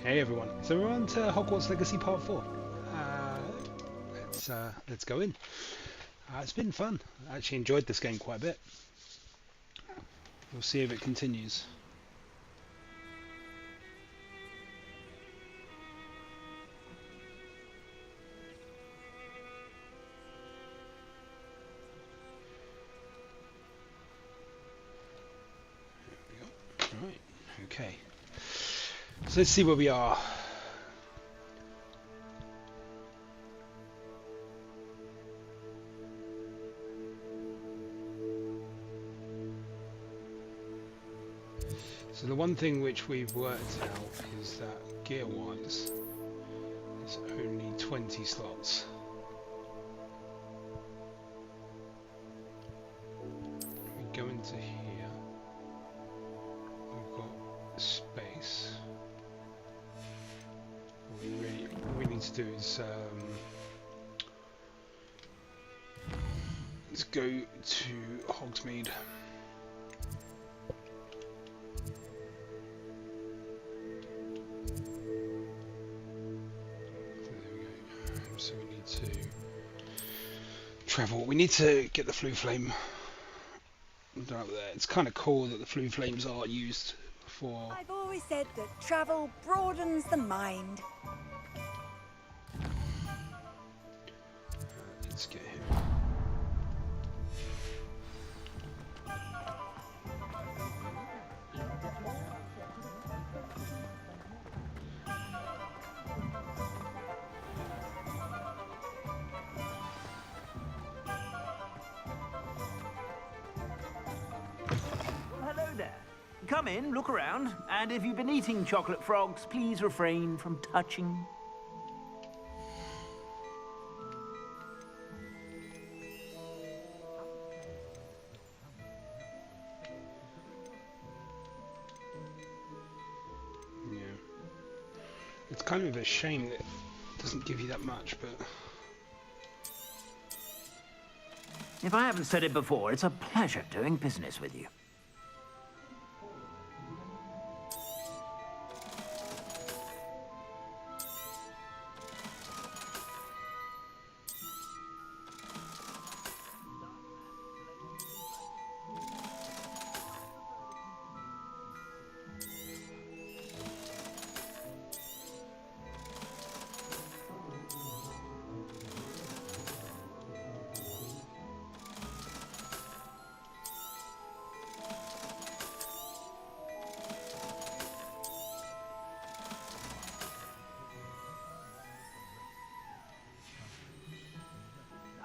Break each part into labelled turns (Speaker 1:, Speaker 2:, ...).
Speaker 1: Hey everyone, so we're on to Hogwarts Legacy Part 4. Let's go in. It's been fun. I actually enjoyed this game quite a bit. We'll see if it continues. There we go. Right, okay. So let's see where we are. So the one thing which we've worked out is that gear-wise, there's only 20 slots. We go into here, we've got space. What we need to do is let's go to Hogsmeade. So we need to travel. We need to get the flue flame up there. It's kind of cool that the flue flames are used for.
Speaker 2: I've always said that travel broadens the mind.
Speaker 1: Let's get him.
Speaker 3: Hello there. Come in, look around, and if you've been eating chocolate frogs, please refrain from touching.
Speaker 1: Yeah. It's kind of a shame that it doesn't give you that much, but
Speaker 3: If I haven't said it before, it's a pleasure doing business with you.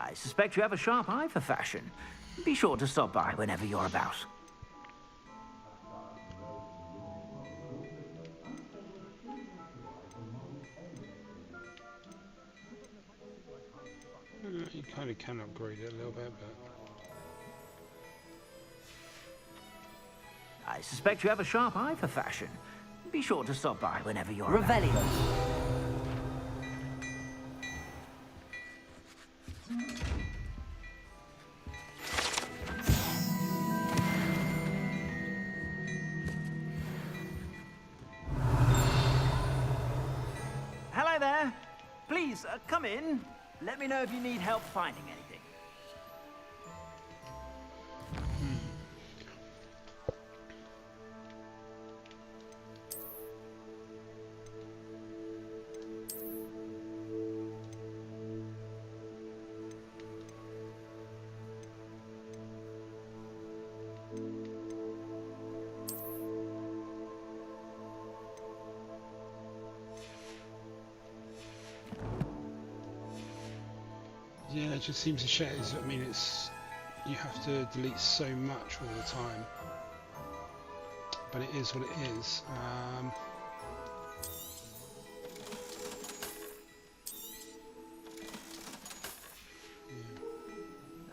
Speaker 3: I suspect you have a sharp eye for fashion. Be sure to stop by whenever you're about.
Speaker 1: you kind of can upgrade it a little bit, but
Speaker 3: I suspect you have a sharp eye for fashion. Be sure to stop by whenever you're about.
Speaker 2: Revelio.
Speaker 3: Hello there. Please, come in. Let me know if you need help finding anything.
Speaker 1: yeah, it just seems a shame. I mean, you have to delete so much all the time, but it is what it is.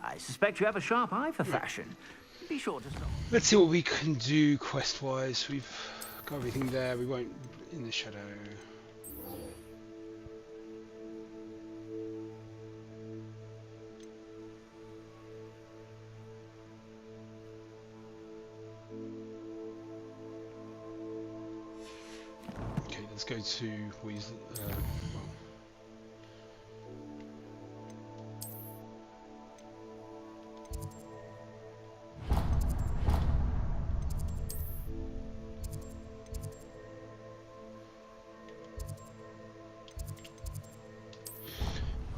Speaker 3: I suspect you have a sharp eye for fashion. Be sure to stop.
Speaker 1: Let's see what we can do quest-wise. We've got everything there. We won't in the shadow. Okay, let's go to Weasley. Well,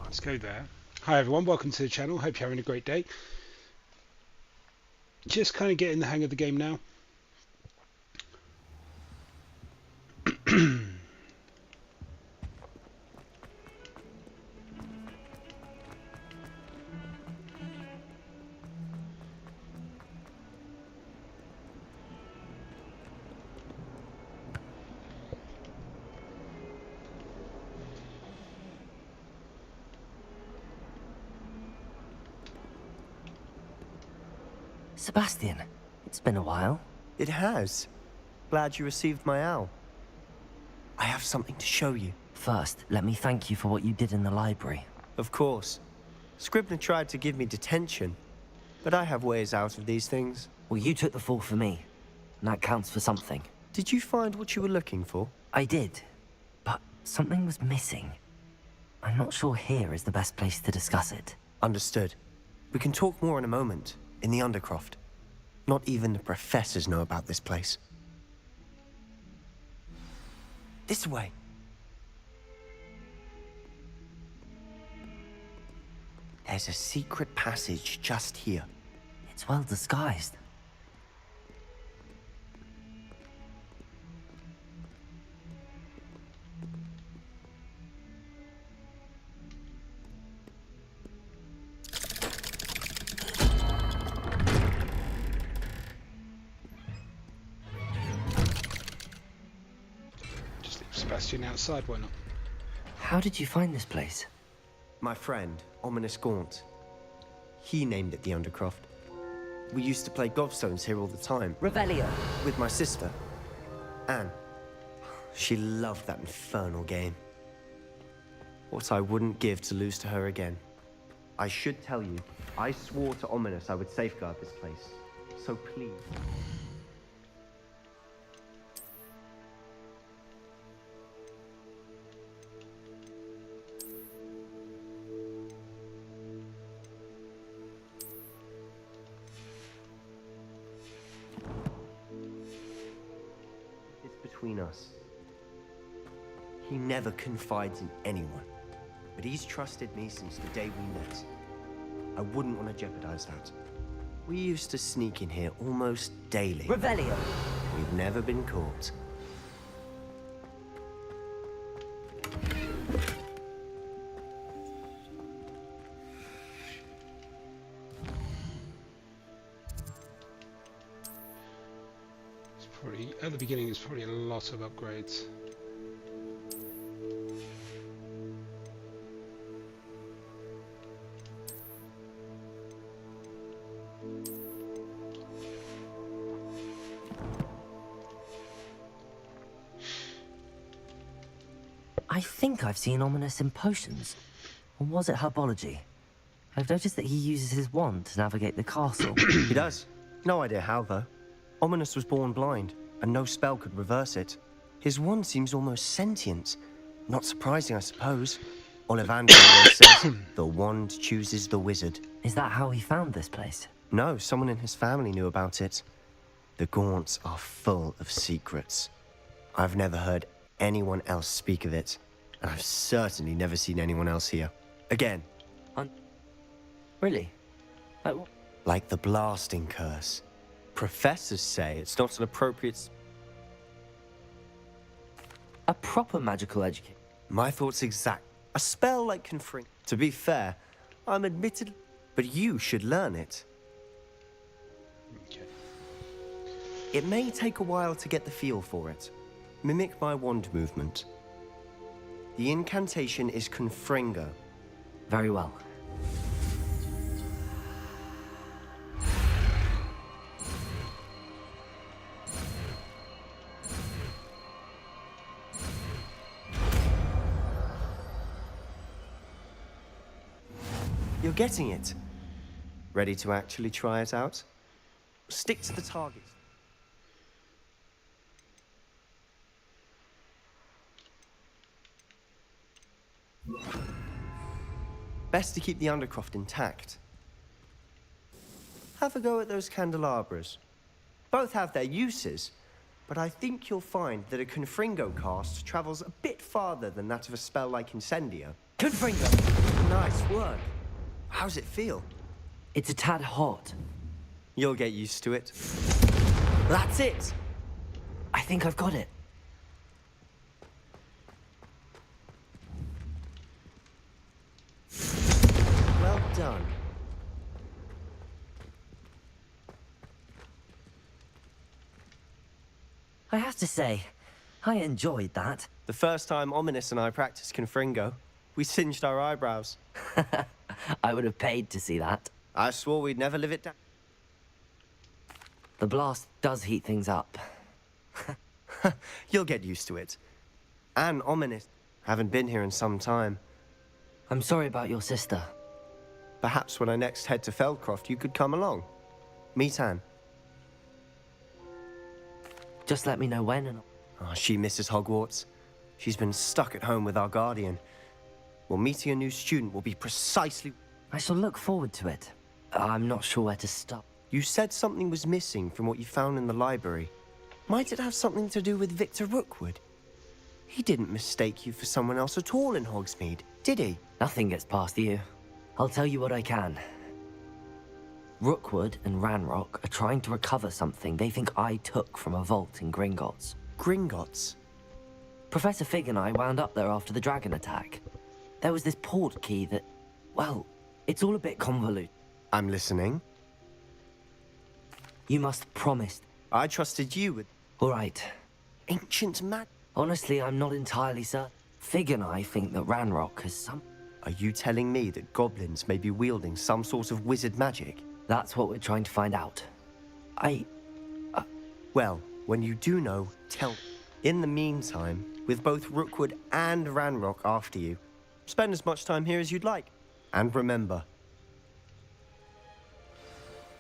Speaker 1: let's go there. Hi everyone, welcome to the channel. Hope you're having a great day. Just kind of getting the hang of the game now.
Speaker 4: Sebastian, it's been a while.
Speaker 5: It has. Glad you received my owl. I have something to show you.
Speaker 4: First, let me thank you for what you did in the library.
Speaker 5: Of course. Scribner tried to give me detention, but I have ways out of these things.
Speaker 4: Well, you took the fall for me, and that counts for something.
Speaker 5: Did you find what you were looking for?
Speaker 4: I did, but something was missing. I'm not sure here is the best place to discuss it.
Speaker 5: Understood. We can talk more in a moment, in the undercroft. Not even the professors know about this place. This way. There's a secret passage just here.
Speaker 4: It's well disguised.
Speaker 1: Sebastian outside, why not?
Speaker 4: How did you find this place?
Speaker 5: My friend, Ominous Gaunt. He named it the Undercroft. We used to play gobstones here all the time.
Speaker 4: Revelio.
Speaker 5: With my sister, Anne. She loved that infernal game. What I wouldn't give to lose to her again. I should tell you, I swore to Ominous I would safeguard this place. So please. Between us. He never confides in anyone, but he's trusted me since the day we met. I wouldn't want to jeopardize that. We used to sneak in here almost daily.
Speaker 4: Revelio.
Speaker 5: We've never been caught.
Speaker 1: At the beginning, there's probably a lot of upgrades.
Speaker 4: I think I've seen Ominous in potions. Or was it herbology? I've noticed that he uses his wand to navigate the castle.
Speaker 5: He does. No idea how, though. Ominous was born blind, and no spell could reverse it. His wand seems almost sentient. Not surprising, I suppose. Ollivander always says, the wand chooses the wizard.
Speaker 4: Is that how he found this place?
Speaker 5: No, someone in his family knew about it. The Gaunts are full of secrets. I've never heard anyone else speak of it, and I've certainly never seen anyone else here. Again.
Speaker 4: Really?
Speaker 5: Like the blasting curse. Professors say it's not an appropriate...
Speaker 4: A proper magical education.
Speaker 5: My thoughts exact. A spell like conferring. To be fair, I'm admitted, but you should learn it.
Speaker 1: Okay.
Speaker 5: It may take a while to get the feel for it. Mimic my wand movement. The incantation is Confringo.
Speaker 4: Very well.
Speaker 5: You're getting it. Ready to actually try it out? Stick to the target. Best to keep the undercroft intact. Have a go at those candelabras. Both have their uses, but I think you'll find that a Confringo cast travels a bit farther than that of a spell like Incendio.
Speaker 4: Confringo!
Speaker 5: Nice work. How's it feel?
Speaker 4: It's a tad hot.
Speaker 5: You'll get used to it. That's it!
Speaker 4: I think I've got it.
Speaker 5: Well done.
Speaker 4: I have to say, I enjoyed that.
Speaker 5: The first time Ominous and I practiced Confringo, we singed our eyebrows.
Speaker 4: I would have paid to see that.
Speaker 5: I swore we'd never live it down.
Speaker 4: The blast does heat things up.
Speaker 5: You'll get used to it. And Ominous haven't been here in some time.
Speaker 4: I'm sorry about your sister.
Speaker 5: Perhaps when I next head to Feldcroft, you could come along. Meet Anne.
Speaker 4: Just let me know when and...
Speaker 5: Oh, she misses Hogwarts. She's been stuck at home with our guardian. Well, meeting a new student will be precisely...
Speaker 4: I shall look forward to it. I'm not sure where to start.
Speaker 5: You said something was missing from what you found in the library. Might it have something to do with Victor Rookwood? He didn't mistake you for someone else at all in Hogsmeade, did he?
Speaker 4: Nothing gets past you. I'll tell you what I can. Rookwood and Ranrock are trying to recover something they think I took from a vault in Gringotts.
Speaker 5: Gringotts?
Speaker 4: Professor Fig and I wound up there after the dragon attack. There was this port key that... well, it's all a bit convoluted.
Speaker 5: I'm listening.
Speaker 4: You must promise...
Speaker 5: I trusted you with
Speaker 4: All right.
Speaker 5: ancient magic.
Speaker 4: Honestly, I'm not entirely certain. Fig and I think that Ranrock has some...
Speaker 5: Are you telling me that goblins may be wielding some sort of wizard magic?
Speaker 4: That's what we're trying to find out.
Speaker 5: Well, when you do know, tell. In the meantime, with both Rookwood and Ranrock after you, spend as much time here as you'd like. And remember,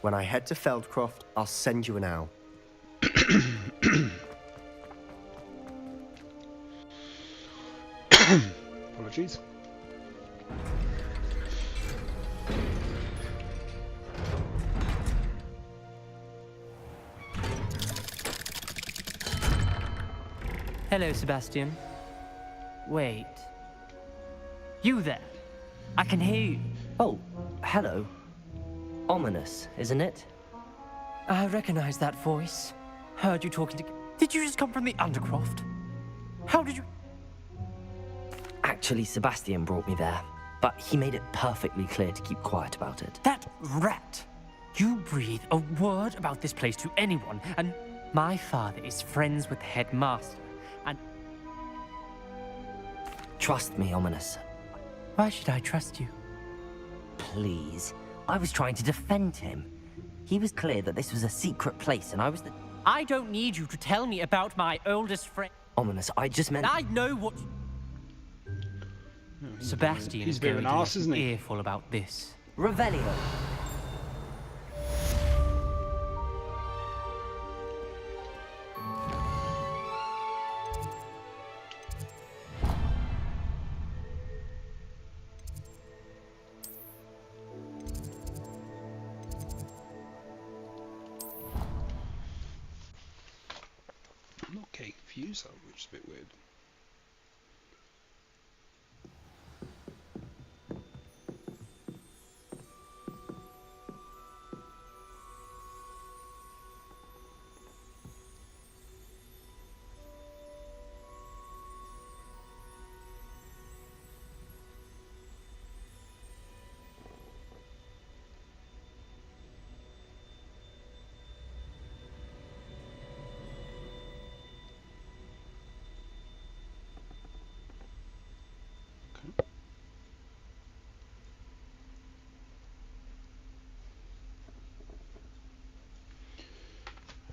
Speaker 5: when I head to Feldcroft, I'll send you an owl.
Speaker 1: Apologies.
Speaker 6: Hello, Sebastian. Wait. You there? I can hear you.
Speaker 4: Oh, hello. Ominous, isn't it?
Speaker 6: I recognize that voice. Heard you talking to... Did you just come from the undercroft? How did you...
Speaker 4: Actually, Sebastian brought me there, but he made it perfectly clear to keep quiet about it.
Speaker 6: That rat! You breathe a word about this place to anyone, and my father is friends with the headmaster, and...
Speaker 4: Trust me, Ominous.
Speaker 6: Why should I trust you?
Speaker 4: Please. I was trying to defend him. He was clear that this was a secret place, and I was the...
Speaker 6: I don't need you to tell me about my oldest friend.
Speaker 4: Ominous, I just meant...
Speaker 6: I know what... Sebastian
Speaker 1: He's
Speaker 6: is
Speaker 1: a bit of
Speaker 6: going
Speaker 1: an
Speaker 6: to
Speaker 1: arse,
Speaker 6: get
Speaker 1: isn't he?
Speaker 6: earful about this.
Speaker 4: Revelio.
Speaker 1: I'm not getting confused though, which is a bit weird.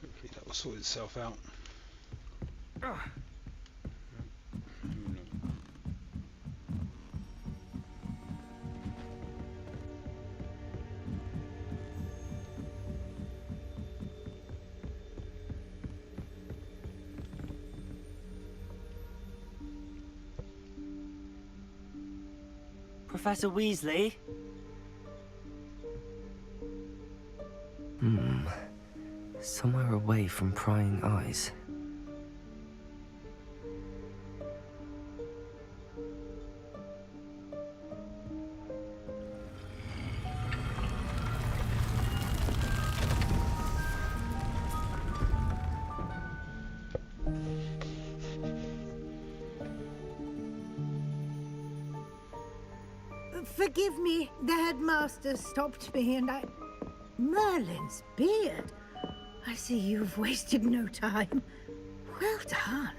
Speaker 1: Hopefully that will sort itself out.
Speaker 4: Professor Weasley? Somewhere away from prying eyes.
Speaker 7: Forgive me, the headmaster stopped me and I... Merlin's beard. I see you've wasted no time. Well done.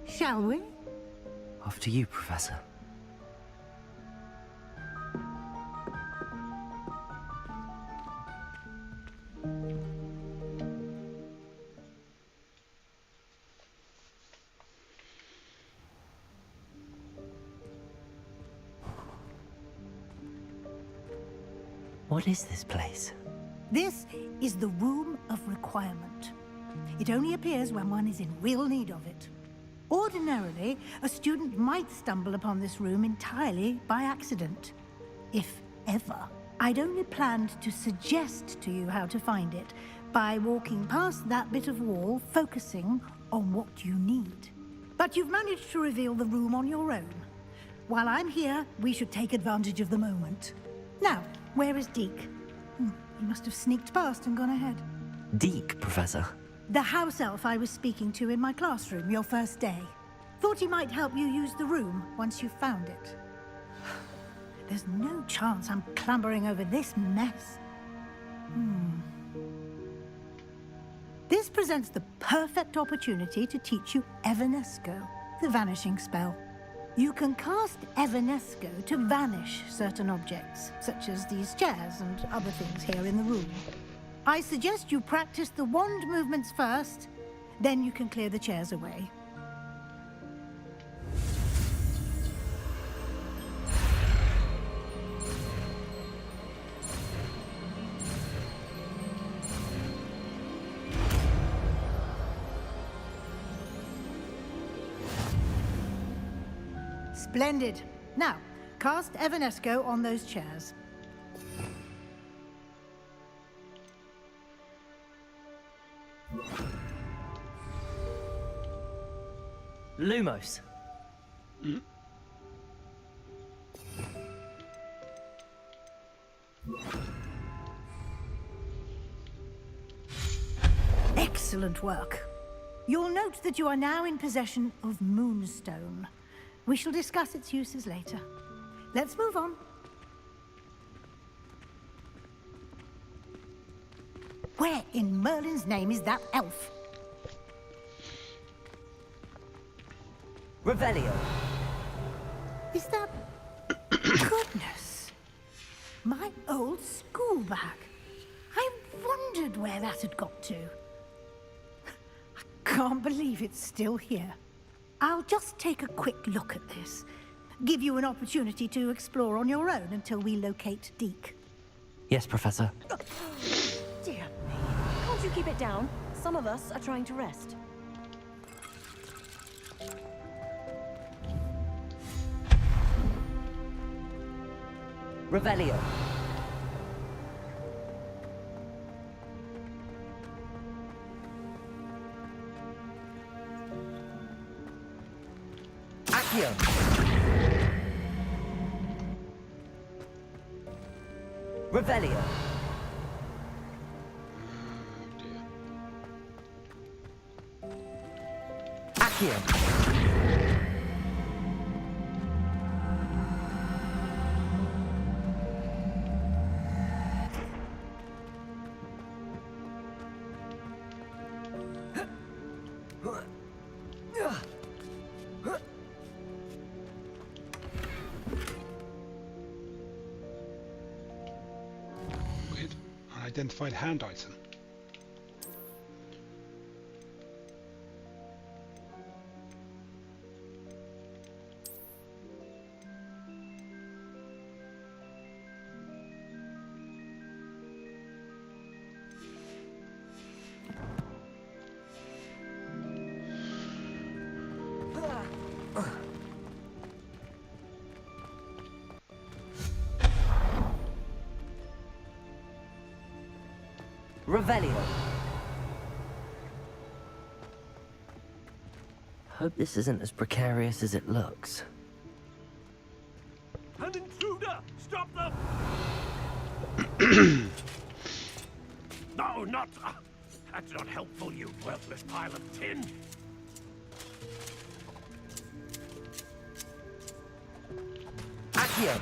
Speaker 7: Shall we?
Speaker 4: After you, Professor. What is this place?
Speaker 7: This is the Room of Requirement. It only appears when one is in real need of it. Ordinarily, a student might stumble upon this room entirely by accident. If ever. I'd only planned to suggest to you how to find it by walking past that bit of wall, focusing on what you need. But you've managed to reveal the room on your own. While I'm here, we should take advantage of the moment. Now, where is Deke? He must have sneaked past and gone ahead.
Speaker 4: Deke, Professor.
Speaker 7: The house elf I was speaking to in my classroom your first day. Thought he might help you use the room once you found it. There's no chance I'm clambering over this mess. This presents the perfect opportunity to teach you Evanesco, the vanishing spell. You can cast Evanesco to vanish certain objects, such as these chairs and other things here in the room. I suggest you practice the wand movements first, then you can clear the chairs away. Splendid. Now, cast Evanesco on those chairs.
Speaker 4: Lumos.
Speaker 7: Excellent work. You'll note that you are now in possession of Moonstone. We shall discuss its uses later. Let's move on. Where in Merlin's name is that elf?
Speaker 4: Revelio.
Speaker 7: Is that... Goodness. My old school bag. I wondered where that had got to. I can't believe it's still here. I'll just take a quick look at this. Give you an opportunity to explore on your own until we locate Deke.
Speaker 4: Yes, Professor.
Speaker 8: Dear me. Can't you keep it down? Some of us are trying to rest.
Speaker 4: Revelio. Accio. Revelio. Accio.
Speaker 1: Weird. Unidentified hand item.
Speaker 4: Revelio. Hope this isn't as precarious as it looks.
Speaker 3: An intruder! Stop them!
Speaker 9: No, not... that's not helpful, you worthless pile of tin.
Speaker 4: Accio.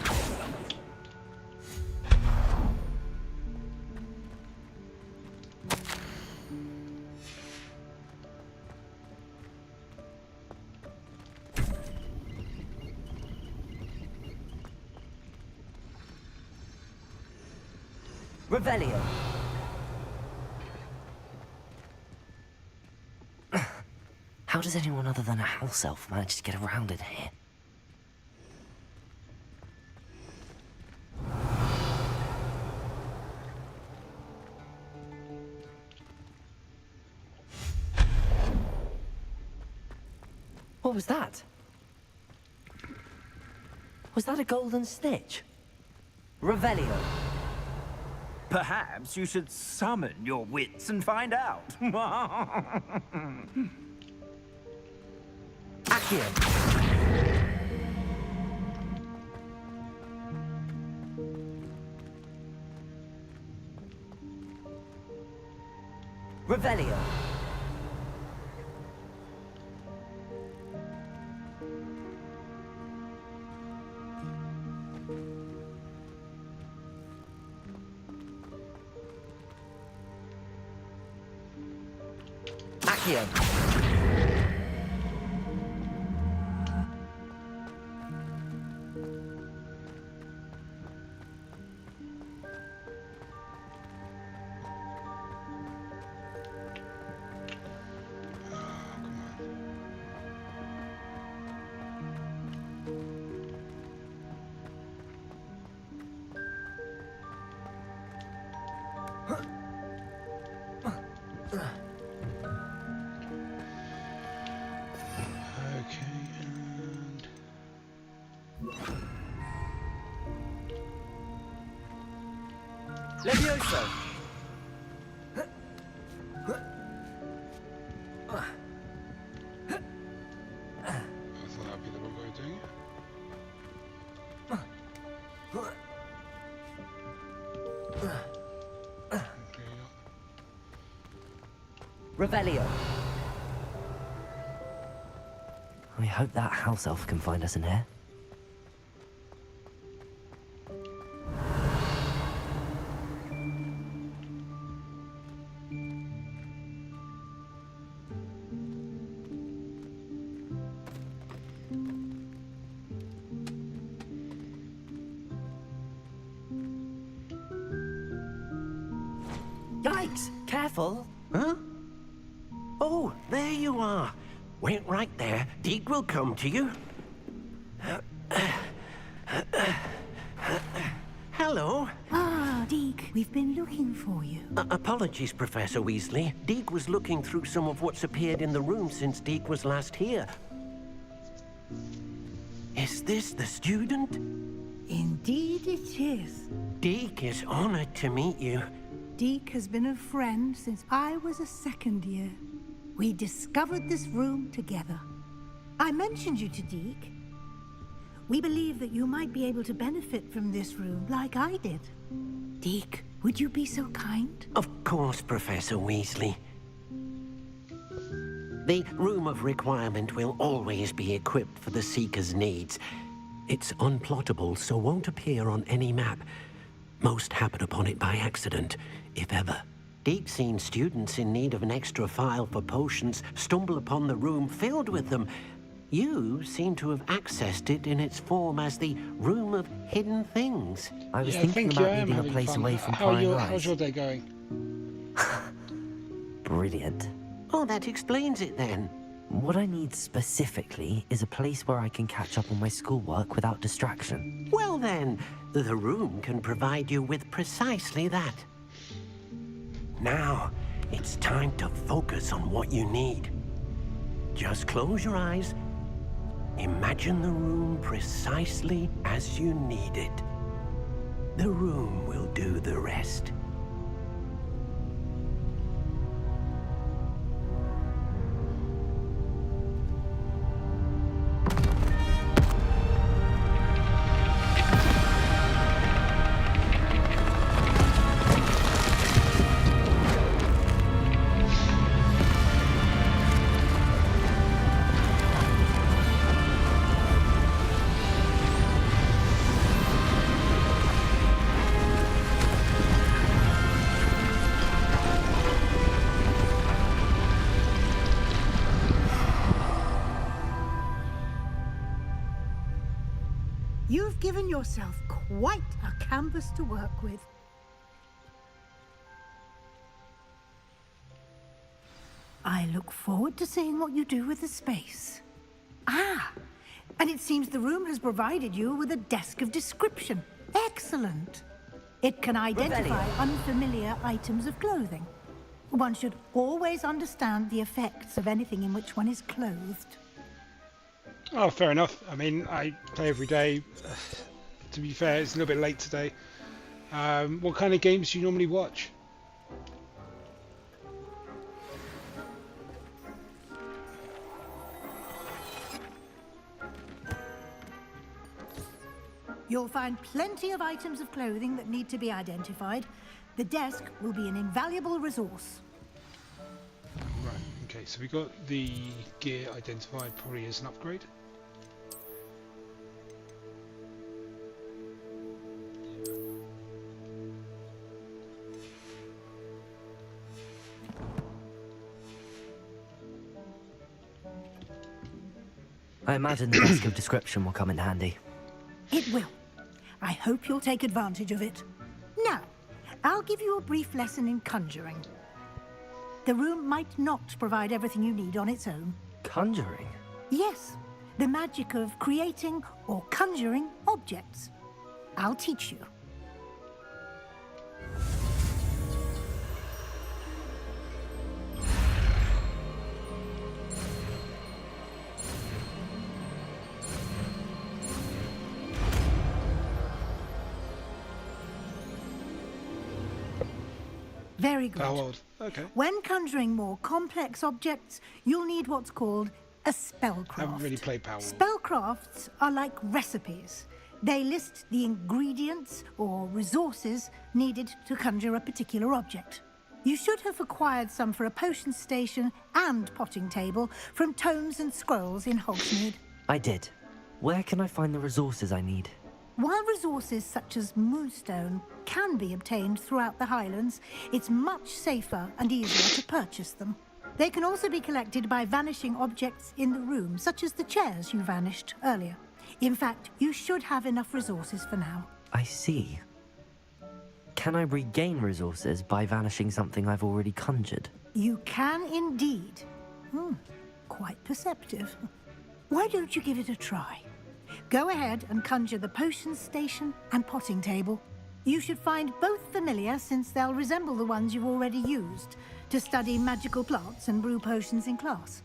Speaker 4: Revelio. How does anyone other than a house elf manage to get around in here? What was that? Was that a golden snitch? Revelio.
Speaker 3: Perhaps you should summon your wits and find out.
Speaker 4: Accio. Revelio. Accio. Levioso!
Speaker 1: I thought that'd be the wrong way of doing it.
Speaker 4: Revelio. We hope that house elf can find us in here. Yikes! Careful!
Speaker 9: Huh? Oh, there you are. Wait right there. Deke will come to you. Hello.
Speaker 7: Ah, Deke, we've been looking for you.
Speaker 9: Apologies, Professor Weasley. Deke was looking through some of what's appeared in the room since Deke was last here. Is this the student?
Speaker 7: Indeed it is.
Speaker 9: Deke is honored to meet you.
Speaker 7: Deke has been a friend since I was a second year. We discovered this room together. I mentioned you to Deke. We believe that you might be able to benefit from this room like I did. Deke, would you be so kind?
Speaker 9: Of course, Professor Weasley. The Room of Requirement will always be equipped for the Seeker's needs. It's unplottable, so won't appear on any map. Most happen upon it by accident, if ever. Deke's seen students in need of an extra file for potions stumble upon the room filled with them. You seem to have accessed it in its form as the Room of Hidden Things.
Speaker 4: I was
Speaker 1: Yeah,
Speaker 4: thinking
Speaker 1: thank you, I
Speaker 4: about
Speaker 1: am
Speaker 4: needing a
Speaker 1: having
Speaker 4: place
Speaker 1: fun.
Speaker 4: away from
Speaker 1: How's
Speaker 4: prying
Speaker 1: your
Speaker 4: eyes.
Speaker 1: day going?
Speaker 4: Brilliant.
Speaker 9: Oh, that explains it then.
Speaker 4: What I need specifically is a place where I can catch up on my schoolwork without distraction.
Speaker 9: Well then, the room can provide you with precisely that. Now, it's time to focus on what you need. Just close your eyes. Imagine the room precisely as you need it. The room will do the rest.
Speaker 7: You've given yourself quite a canvas to work with. I look forward to seeing what you do with the space. Ah, and it seems the room has provided you with a desk of description. Excellent. It can identify unfamiliar items of clothing. One should always understand the effects of anything in which one is clothed.
Speaker 1: Oh, fair enough. I mean, I play every day. To be fair, it's a little bit late today. What kind of games do you normally watch?
Speaker 7: You'll find plenty of items of clothing that need to be identified. The desk will be an invaluable resource.
Speaker 1: Right, okay, so we got the gear identified probably as an upgrade.
Speaker 4: I imagine the desk of description will come in handy.
Speaker 7: It will. I hope you'll take advantage of it. Now, I'll give you a brief lesson in conjuring. The room might not provide everything you need on its own.
Speaker 4: Conjuring?
Speaker 7: Yes, the magic of creating or conjuring objects. I'll teach you. Very good.
Speaker 1: How old? Okay.
Speaker 7: When conjuring more complex objects, you'll need what's called a spellcraft.
Speaker 1: I haven't really played Power.
Speaker 7: Spellcrafts are like recipes. They list the ingredients or resources needed to conjure a particular object. You should have acquired some for a potion station and potting table from tomes and scrolls in Hogsmeade.
Speaker 4: I did. Where can I find the resources I need?
Speaker 7: While resources such as moonstone can be obtained throughout the Highlands, it's much safer and easier to purchase them. They can also be collected by vanishing objects in the room, such as the chairs you vanished earlier. In fact, you should have enough resources for now.
Speaker 4: I see. Can I regain resources by vanishing something I've already conjured?
Speaker 7: You can indeed. Quite perceptive. Why don't you give it a try? Go ahead and conjure the potion station and potting table. You should find both familiar, since they'll resemble the ones you've already used to study magical plants and brew potions in class.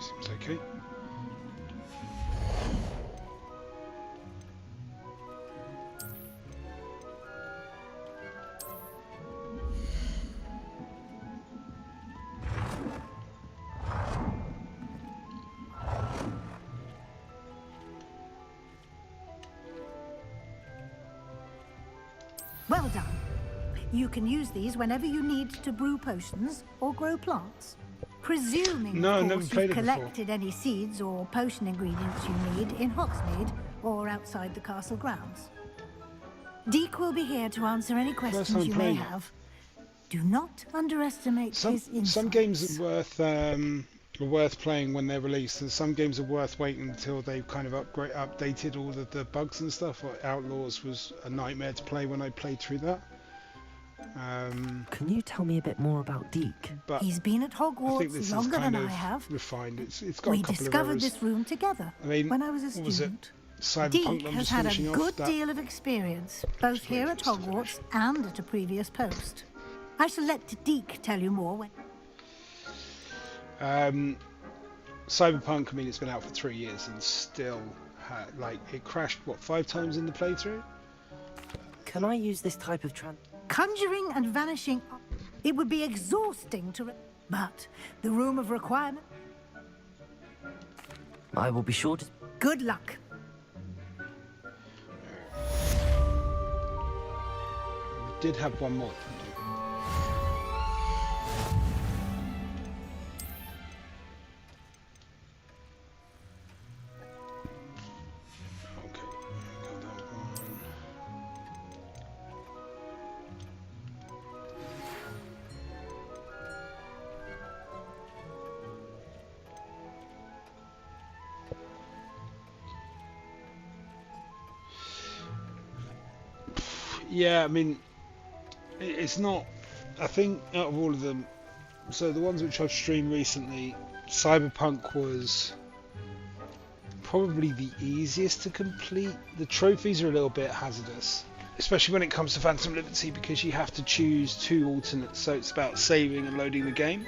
Speaker 1: Seems okay.
Speaker 7: Well done. You can use these whenever you need to brew potions or grow plants. Presuming,
Speaker 1: No, I've
Speaker 7: of
Speaker 1: never
Speaker 7: course,
Speaker 1: played
Speaker 7: you've
Speaker 1: it before.
Speaker 7: collected any seeds or potion ingredients you need in Hogsmeade or outside the castle grounds. Deek will be here to answer any questions
Speaker 1: time
Speaker 7: you may
Speaker 1: playing it.
Speaker 7: have. Do not underestimate his insights.
Speaker 1: Some games are worth playing when they're released, and some games are worth waiting until they've kind of updated all of the bugs and stuff. Like Outlaws was a nightmare to play when I played through that.
Speaker 4: Can you tell me a bit more about Deke?
Speaker 1: But
Speaker 7: He's been at
Speaker 1: I think
Speaker 7: Hogwarts
Speaker 1: this is
Speaker 7: longer
Speaker 1: kind
Speaker 7: than
Speaker 1: of
Speaker 7: I have.
Speaker 1: refined. It's got
Speaker 7: We
Speaker 1: a couple of
Speaker 7: discovered
Speaker 1: errors.
Speaker 7: this room together
Speaker 1: I mean,
Speaker 7: when I was a
Speaker 1: what was it?
Speaker 7: student.
Speaker 1: Cyberpunk
Speaker 7: Deke
Speaker 1: I'm
Speaker 7: has
Speaker 1: just
Speaker 7: had a
Speaker 1: finishing off.
Speaker 7: good
Speaker 1: That
Speaker 7: deal of experience, both here at Hogwarts and at a previous post. I shall let Deke tell you more when...
Speaker 1: Cyberpunk, I mean, it's been out for 3 years and still, it crashed, what, 5 times in the playthrough?
Speaker 4: Can I use this type of
Speaker 7: Conjuring and vanishing... It would be exhausting to... But the room of requirement...
Speaker 4: I will be sure to...
Speaker 7: Good luck.
Speaker 1: We did have one more, didn't we? Okay, got that one. Yeah, I mean, it's not. I think out of all of them, so the ones which I've streamed recently, Cyberpunk was probably the easiest to complete. The trophies are a little bit hazardous, especially when it comes to Phantom Liberty, because you have to choose 2 alternates, so it's about saving and loading the game.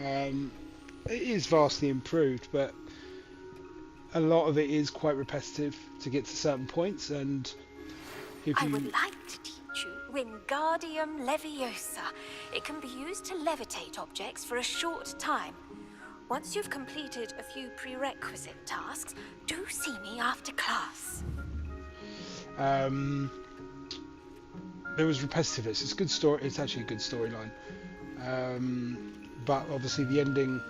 Speaker 1: It is vastly improved, but a lot of it is quite repetitive to get to certain points, and if
Speaker 10: I
Speaker 1: you...
Speaker 10: would like to teach you Wingardium Leviosa. It can be used to levitate objects for a short time. Once you've completed a few prerequisite tasks, do see me after class.
Speaker 1: There was repetitiveness. It's a good story. It's actually a good storyline. But obviously the ending,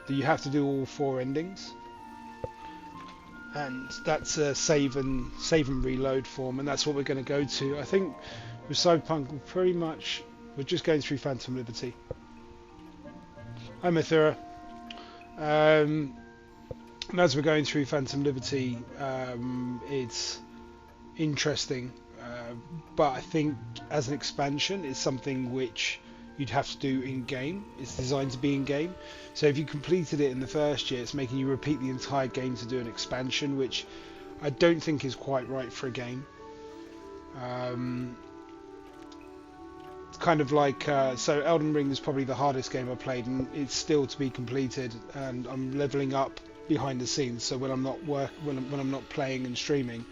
Speaker 1: you have to do all 4 endings, and that's a save and reload form, and that's what we're going to go to. I think with Cyberpunk, we're just going through Phantom Liberty. I'm Athura. And as we're going through Phantom Liberty, it's interesting, but I think as an expansion, it's something which you'd have to do in game. It's designed to be in game, so if you completed it in the first year, it's making you repeat the entire game to do an expansion, which I don't think is quite right for a game. It's kind of like so Elden Ring is probably the hardest game I played, and it's still to be completed, and I'm leveling up behind the scenes, so when I'm not when I'm not playing and streaming,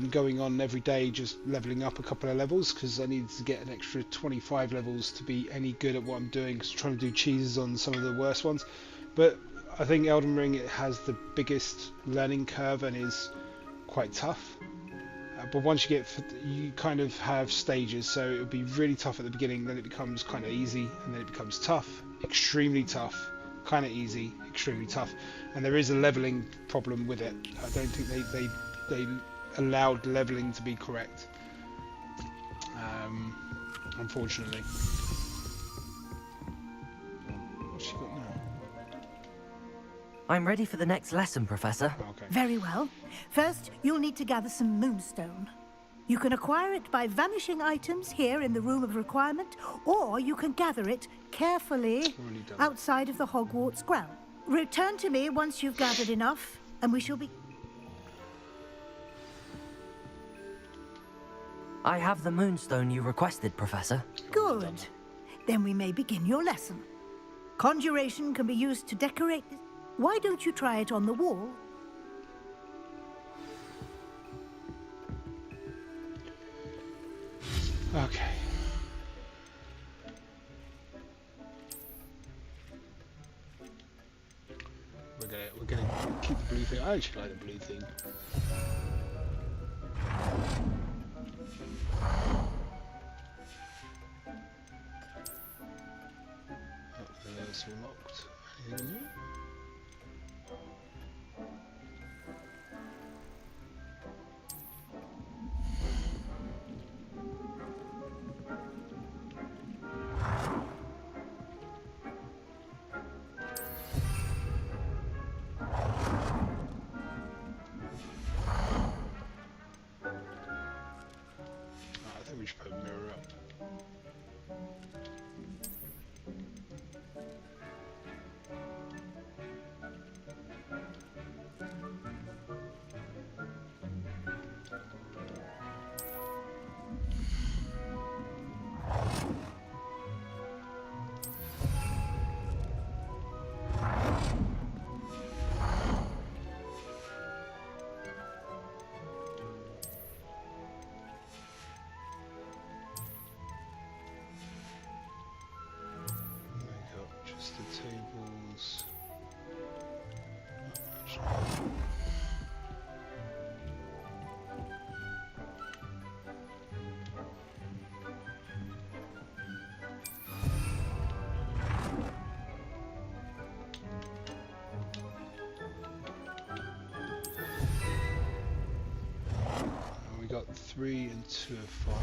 Speaker 1: going on every day, just leveling up a couple of levels, because I needed to get an extra 25 levels to be any good at what I'm doing, because I'm trying to do cheeses on some of the worst ones. But I think Elden Ring, it has the biggest learning curve and is quite tough. But once you kind of have stages, so it would be really tough at the beginning, then it becomes kind of easy, and then it becomes tough, extremely tough, kind of easy, extremely tough. And there is a leveling problem with it. I don't think they allowed leveling to be correct, unfortunately. What's she got now?
Speaker 4: I'm ready for the next lesson, Professor.
Speaker 1: Okay.
Speaker 7: Very well. First, you'll need to gather some moonstone. You can acquire it by vanishing items here in the Room of Requirement, or you can gather it carefully outside of the Hogwarts ground. Return to me once you've gathered enough, and we shall be...
Speaker 4: I have the moonstone you requested, Professor.
Speaker 7: Good. Then we may begin your lesson. Conjuration can be used to decorate this. Why don't you try it on the wall?
Speaker 1: Okay. We're gonna keep the blue thing. I actually like the blue thing. that's all locked. Anything new? I think we should put a mirror up. Just the tables. We got 3 and 2 of 5.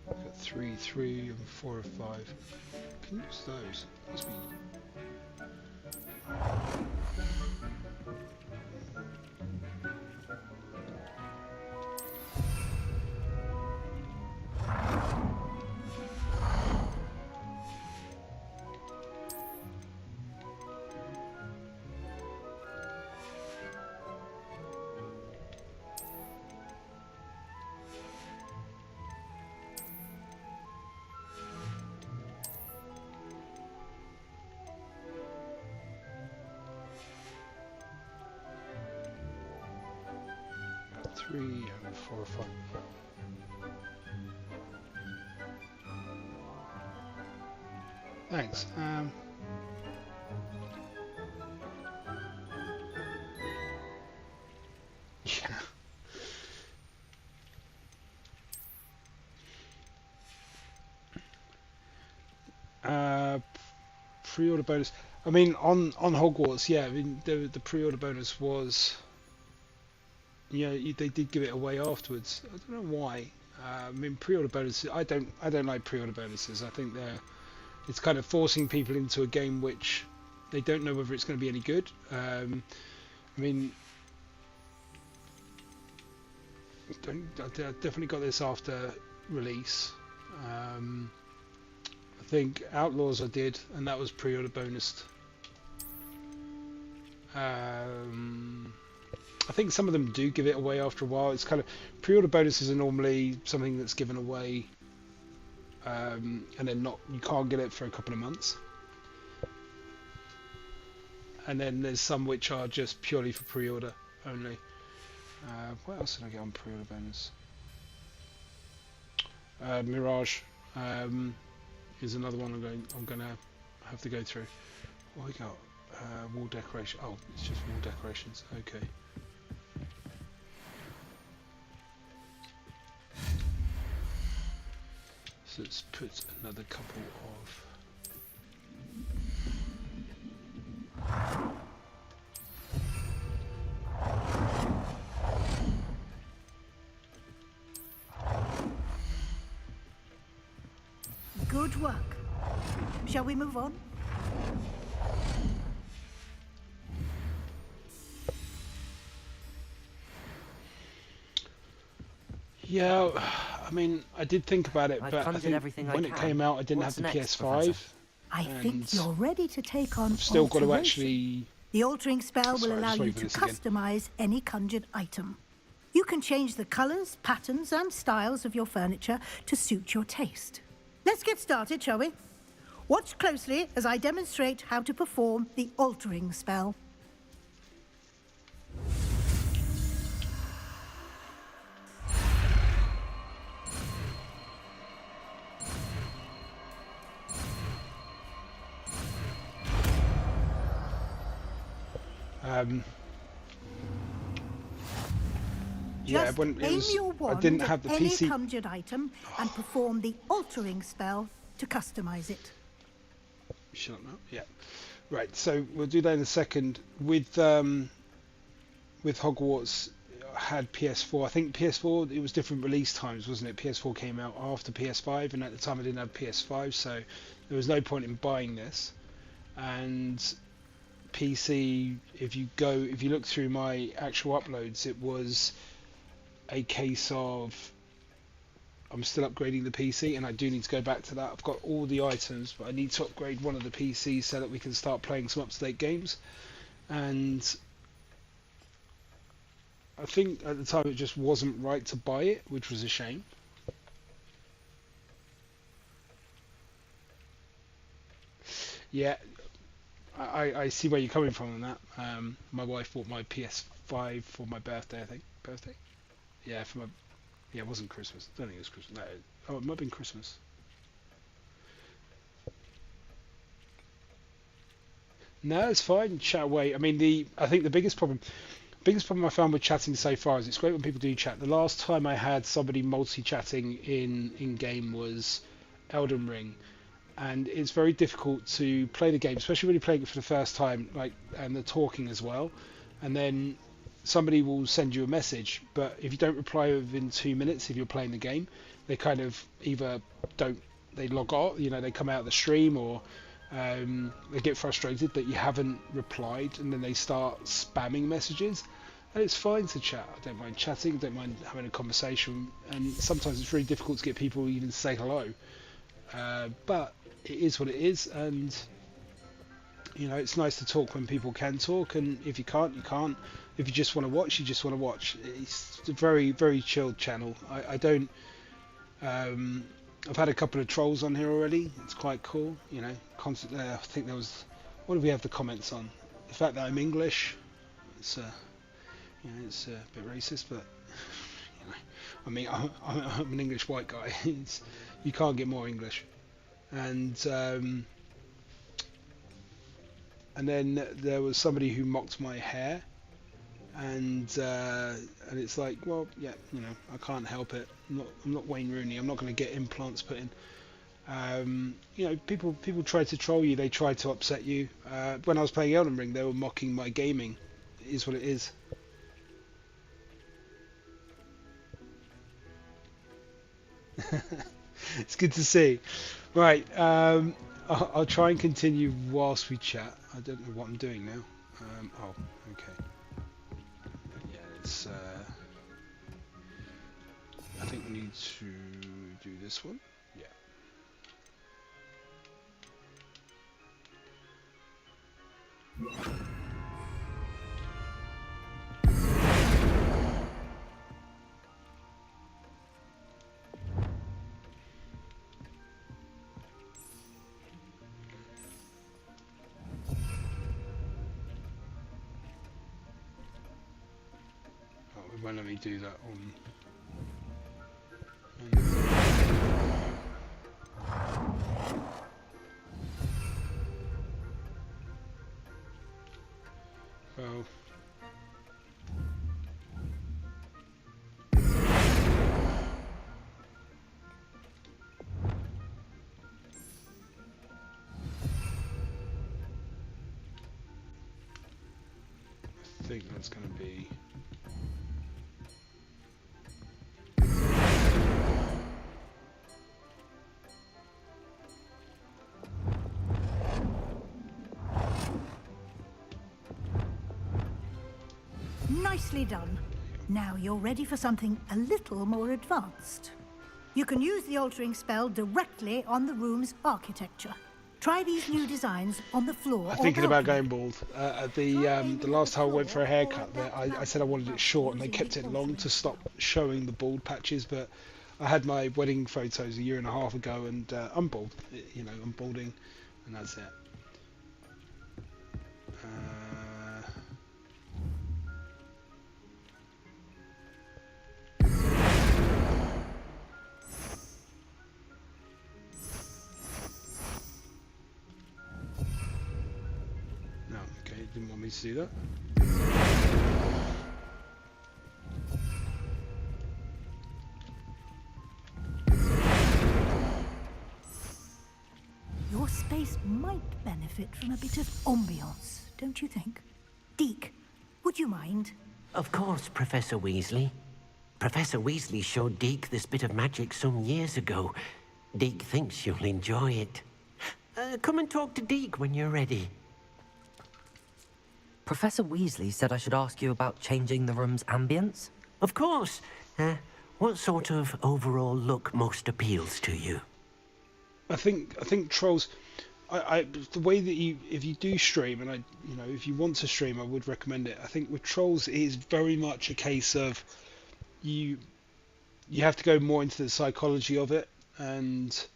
Speaker 1: Got 3, 3 and 4 of 5. Can you use those? Must be. Three and 4 or 5. Thanks. Yeah. Pre-order bonus. I mean, on Hogwarts, yeah. I mean, the pre-order bonus was. Yeah, they did give it away afterwards. I don't know why. I mean, pre-order bonuses. I don't like pre-order bonuses. I think it's kind of forcing people into a game which they don't know whether it's going to be any good. I mean, I definitely got this after release. I think Outlaws I did, and that was pre-order bonused. I think some of them do give it away after a while. It's kind of pre-order bonuses are normally something that's given away, and then you can't get it for a couple of months. And then there's some which are just purely for pre-order only. What else did I get on pre-order bonus? Mirage is another one I'm gonna have to go through. What we got? Wall decoration. Oh, it's just wall decorations. Okay. So let's put another couple of.
Speaker 7: Good work. Shall we move on?
Speaker 1: Yeah, I mean, I did think about it, but I think when it came out, I didn't have the PS5.
Speaker 7: I think you're ready to take on
Speaker 1: I've still got to
Speaker 7: alteration.
Speaker 1: actually
Speaker 7: The altering spell will
Speaker 1: Sorry,
Speaker 7: allow
Speaker 1: just
Speaker 7: you
Speaker 1: wait for
Speaker 7: to
Speaker 1: this again.
Speaker 7: customize any conjured item. You can change the colors, patterns, and styles of your furniture to suit your taste. Let's get started, shall we? Watch closely as I demonstrate how to perform the altering spell.
Speaker 1: Yeah,
Speaker 7: Just
Speaker 1: when it
Speaker 7: aim
Speaker 1: was,
Speaker 7: your
Speaker 1: I
Speaker 7: wand
Speaker 1: didn't
Speaker 7: at
Speaker 1: have the
Speaker 7: any
Speaker 1: PC.
Speaker 7: conjured item and perform the altering spell to customize it.
Speaker 1: Shut up now. Yeah. Right. So we'll do that in a second. With Hogwarts, I had PS4. I think PS4 it was different release times, wasn't it? PS4 came out after PS5, and at the time I didn't have PS5, so there was no point in buying this. And PC, if you look through my actual uploads, it was a case of I'm still upgrading the PC, and I do need to go back to that. I've got all the items, but I need to upgrade one of the PCs so that we can start playing some up-to-date games. And I think at the time it just wasn't right to buy it, which was a shame. Yeah, I see where you're coming from on that. My wife bought my PS5 for my birthday, I think. Birthday? Yeah, for my... Yeah, it wasn't Christmas. I don't think it was Christmas. No. Oh, it might have been Christmas. No, it's fine. Chat away. I mean, I think the biggest problem I found with chatting so far is it's great when people do chat. The last time I had somebody multi-chatting in game was Elden Ring, and it's very difficult to play the game, especially when you're playing it for the first time, and the talking as well, and then somebody will send you a message, but if you don't reply within 2 minutes, if you're playing the game, they kind of either they log out, they come out of the stream, or they get frustrated that you haven't replied, and then they start spamming messages. And it's fine to chat. I don't mind chatting, don't mind having a conversation, and sometimes it's really difficult to get people even to say hello. But it is what it is, and it's nice to talk when people can talk, and if you can't, you can't. If you just want to watch, you just want to watch. It's a very, very chilled channel. I don't... I've had a couple of trolls on here already. It's quite cool, Constantly, I think there was... What do we have the comments on? The fact that I'm English. It's it's a bit racist, but... I mean, I'm an English white guy. You can't get more English. And then there was somebody who mocked my hair. And it's like, well, yeah, I can't help it. I'm not Wayne Rooney. I'm not going to get implants put in. People try to troll you. They try to upset you. When I was playing Elden Ring, they were mocking my gaming. It is what it is. It's good to see. Right, I'll try and continue whilst we chat. I don't know what I'm doing now. Oh, okay. I think we need to do this one. Yeah. It won't let me do that on... Well... I think that's going to be...
Speaker 7: Nicely done. Now you're ready for something a little more advanced. You can use the altering spell directly on the room's architecture. Try these new designs on the floor.
Speaker 1: I'm
Speaker 7: or
Speaker 1: thinking about
Speaker 7: balcony.
Speaker 1: going bald. The last time I went for a haircut, there, I said I wanted it short, and they kept it long to stop showing the bald patches. But I had my wedding photos a year and a half ago, and I'm bald. You know, I'm balding, and that's it. No, okay, didn't want me to do that.
Speaker 7: Your space might benefit from a bit of ambiance, don't you think? Deke, would you mind?
Speaker 9: Of course, Professor Weasley. Professor Weasley showed Deke this bit of magic some years ago. Deke thinks you'll enjoy it. Come and talk to Deke when you're ready.
Speaker 4: Professor Weasley said I should ask you about changing the room's ambience?
Speaker 9: Of course. What sort of overall look most appeals to you?
Speaker 1: I think Trolls. The way that if you do stream, and if you want to stream, I would recommend it. I think with Trolls, it is very much a case of you have to go more into the psychology of it, and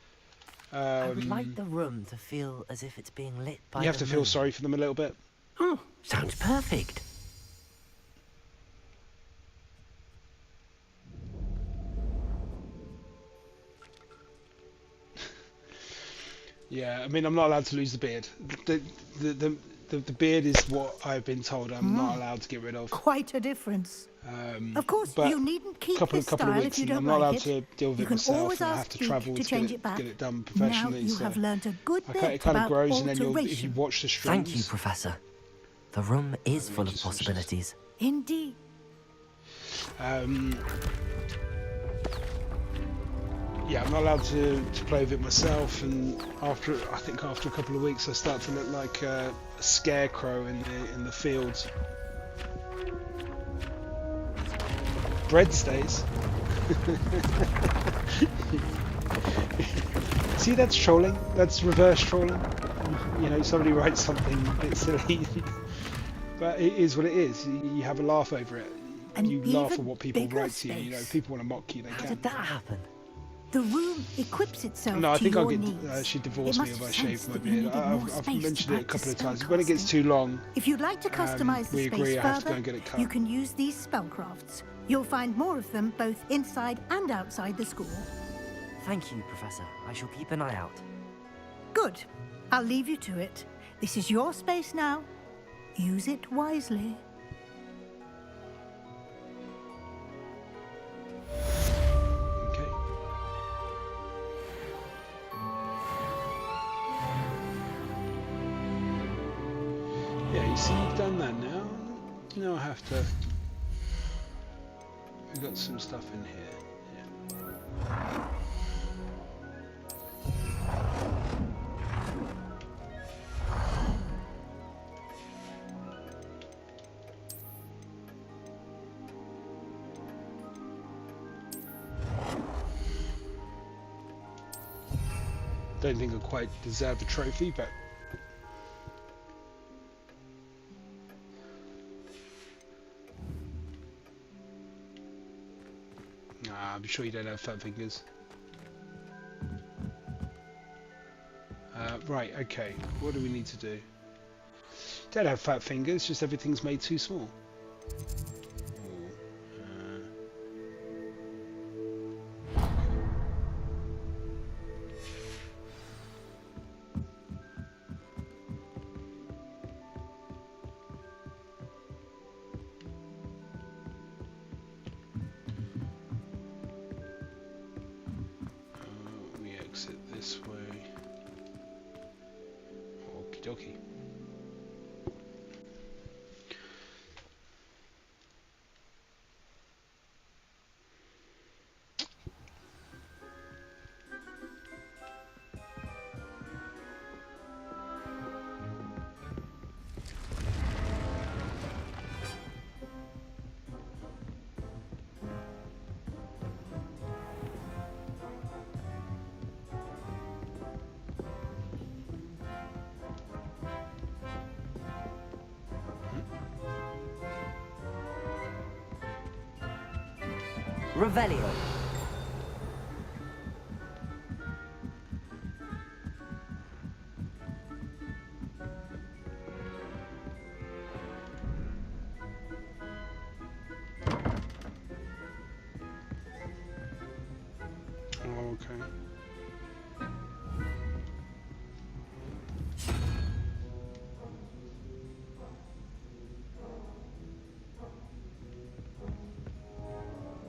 Speaker 4: I would like the room to feel as if it's being lit by
Speaker 1: you have to
Speaker 4: the
Speaker 1: feel
Speaker 4: moon.
Speaker 1: sorry for them a little bit.
Speaker 9: Oh, sounds perfect.
Speaker 1: Yeah, I mean, I'm not allowed to lose the beard. The beard is what I've been told I'm not allowed to get rid of.
Speaker 7: Quite a difference. Of course,
Speaker 1: but
Speaker 7: you needn't keep
Speaker 1: couple
Speaker 7: this
Speaker 1: of
Speaker 7: style
Speaker 1: weeks,
Speaker 7: if you
Speaker 1: and
Speaker 7: don't
Speaker 1: I'm not allowed
Speaker 7: like it.
Speaker 1: to deal with
Speaker 7: You
Speaker 1: it
Speaker 7: can
Speaker 1: myself,
Speaker 7: always
Speaker 1: and I
Speaker 7: ask
Speaker 1: have to
Speaker 7: Deke
Speaker 1: travel
Speaker 7: to
Speaker 1: to
Speaker 7: change
Speaker 1: get
Speaker 7: it back.
Speaker 1: it done
Speaker 7: Now
Speaker 1: professionally.
Speaker 7: you
Speaker 1: so
Speaker 7: have learned a good
Speaker 1: it
Speaker 7: bit
Speaker 1: kind of
Speaker 7: about
Speaker 1: grows, and then if you
Speaker 7: alteration.
Speaker 1: watch the streams.
Speaker 4: Thank you, Professor. The room is full of
Speaker 1: just finish this.
Speaker 4: possibilities.
Speaker 7: Indeed.
Speaker 1: Yeah, I'm not allowed to play with it myself, and after a couple of weeks, I start to look like a scarecrow in the fields. Bread stays. See, that's trolling. That's reverse trolling. You know, somebody writes something a bit silly, but it is what it is. You have a laugh over it.
Speaker 7: An
Speaker 1: You laugh at
Speaker 7: even
Speaker 1: what people
Speaker 7: bigger
Speaker 1: write to you. You know, if
Speaker 7: space.
Speaker 1: people want to mock you, they
Speaker 4: How
Speaker 1: can.
Speaker 4: did that happen?
Speaker 7: The room equips itself
Speaker 1: No, I
Speaker 7: to
Speaker 1: think
Speaker 7: your
Speaker 1: I'll get.
Speaker 7: needs.
Speaker 1: She'd
Speaker 7: It
Speaker 1: divorce me
Speaker 7: must
Speaker 1: if
Speaker 7: have
Speaker 1: I
Speaker 7: sensed
Speaker 1: shaved my
Speaker 7: that you
Speaker 1: beard.
Speaker 7: needed more
Speaker 1: I've
Speaker 7: space
Speaker 1: mentioned
Speaker 7: to
Speaker 1: it a couple of
Speaker 7: practice
Speaker 1: times. When it gets
Speaker 7: spellcasting.
Speaker 1: too long,
Speaker 7: If you'd like to customize the
Speaker 1: we agree
Speaker 7: space
Speaker 1: I have to go
Speaker 7: further,
Speaker 1: and get it cut.
Speaker 7: you can use these spellcrafts. You'll find more of them both inside and outside the school.
Speaker 4: Thank you, Professor. I shall keep an eye out.
Speaker 7: Good. I'll leave you to it. This is your space now. Use it wisely.
Speaker 1: Okay. Yeah, you see, you've done that now. Now I have to. We've got some stuff in here. Yeah. Don't think I quite deserve the trophy, but I'm sure you don't have fat fingers. Right, okay. What do we need to do? Don't have fat fingers, just everything's made too small. We exit this way. Okie dokie.
Speaker 4: Revelio.
Speaker 1: Oh, okay.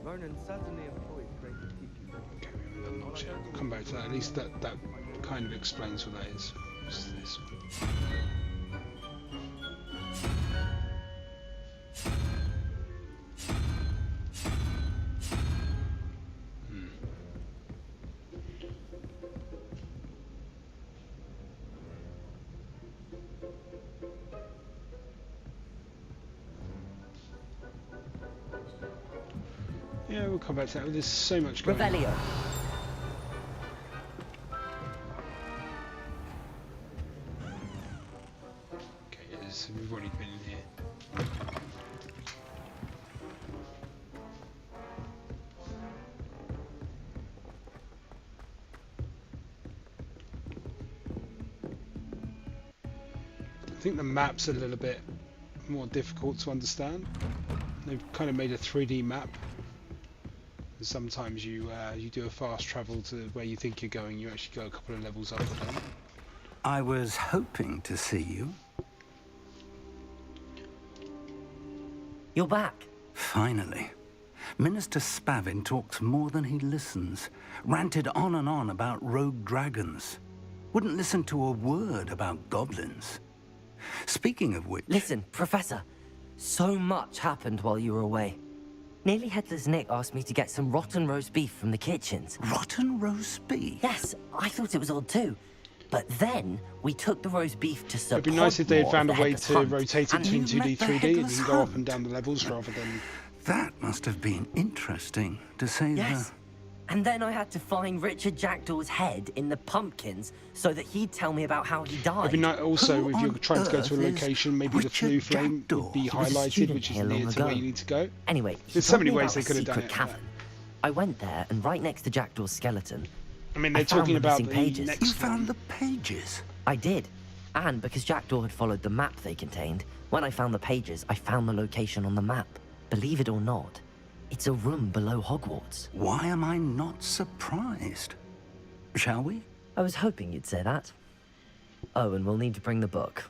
Speaker 11: Vernon certainly employs creative teaching.
Speaker 1: Okay, maybe not yet. I'll come back to that. At least that kind of explains what that is. What's this one? Yeah, we'll come back to that. There's so much going on.
Speaker 4: Revelio.
Speaker 1: Okay, yeah, so we've already been in here. I think the map's a little bit more difficult to understand. They've kind of made a 3D map. Sometimes you do a fast travel to where you think you're going, you actually go a couple of levels up or down.
Speaker 12: I was hoping to see you.
Speaker 4: You're back.
Speaker 12: Finally. Minister Spavin talks more than he listens. Ranted on and on about rogue dragons. Wouldn't listen to a word about goblins. Speaking of which...
Speaker 4: Listen, Professor. So much happened while you were away. Nearly Headless Nick asked me to get some rotten roast beef from the kitchens.
Speaker 12: Rotten roast beef?
Speaker 4: Yes, I thought it was odd too. But then we took the roast beef to support.
Speaker 1: It'd be nice if they had found a way
Speaker 4: Headless
Speaker 1: to
Speaker 4: Hunt,
Speaker 1: rotate it
Speaker 4: and
Speaker 1: between
Speaker 4: you
Speaker 1: 2D,
Speaker 4: met the
Speaker 1: 3D, and
Speaker 4: Headless
Speaker 1: you can go up
Speaker 4: Hunt.
Speaker 1: and down the levels rather than...
Speaker 12: That must have been interesting, to say
Speaker 4: Yes. And then I had to find Richard Jackdaw's head in the pumpkins so that he'd tell me about how he died.
Speaker 1: It'd be nice also,
Speaker 12: Who
Speaker 1: if you're
Speaker 12: on
Speaker 1: trying to go to a
Speaker 12: earth is
Speaker 1: location, maybe the
Speaker 12: Richard
Speaker 1: flu flame
Speaker 12: Jackdaw?
Speaker 1: would be
Speaker 4: He was a
Speaker 1: highlighted,
Speaker 4: student
Speaker 1: which is
Speaker 4: here long
Speaker 1: near to where
Speaker 4: ago.
Speaker 1: you need to go.
Speaker 4: Anyway, he
Speaker 1: There's so
Speaker 4: told
Speaker 1: many
Speaker 4: me
Speaker 1: ways
Speaker 4: about
Speaker 1: they
Speaker 4: a
Speaker 1: could have done
Speaker 4: secret
Speaker 1: it.
Speaker 4: cavern. I went there, and right next to Jackdaw's skeleton,
Speaker 1: I mean,
Speaker 4: I
Speaker 1: they're
Speaker 4: found
Speaker 1: talking
Speaker 4: the
Speaker 1: about
Speaker 4: missing
Speaker 1: the
Speaker 4: pages.
Speaker 1: next
Speaker 12: You
Speaker 1: one.
Speaker 12: found the pages?
Speaker 4: I did. And because Jackdaw had followed the map they contained, when I found the pages, I found the location on the map. Believe it or not, it's a room below Hogwarts.
Speaker 12: Why am I not surprised? Shall we?
Speaker 4: I was hoping you'd say that. Oh, and we'll need to bring the book.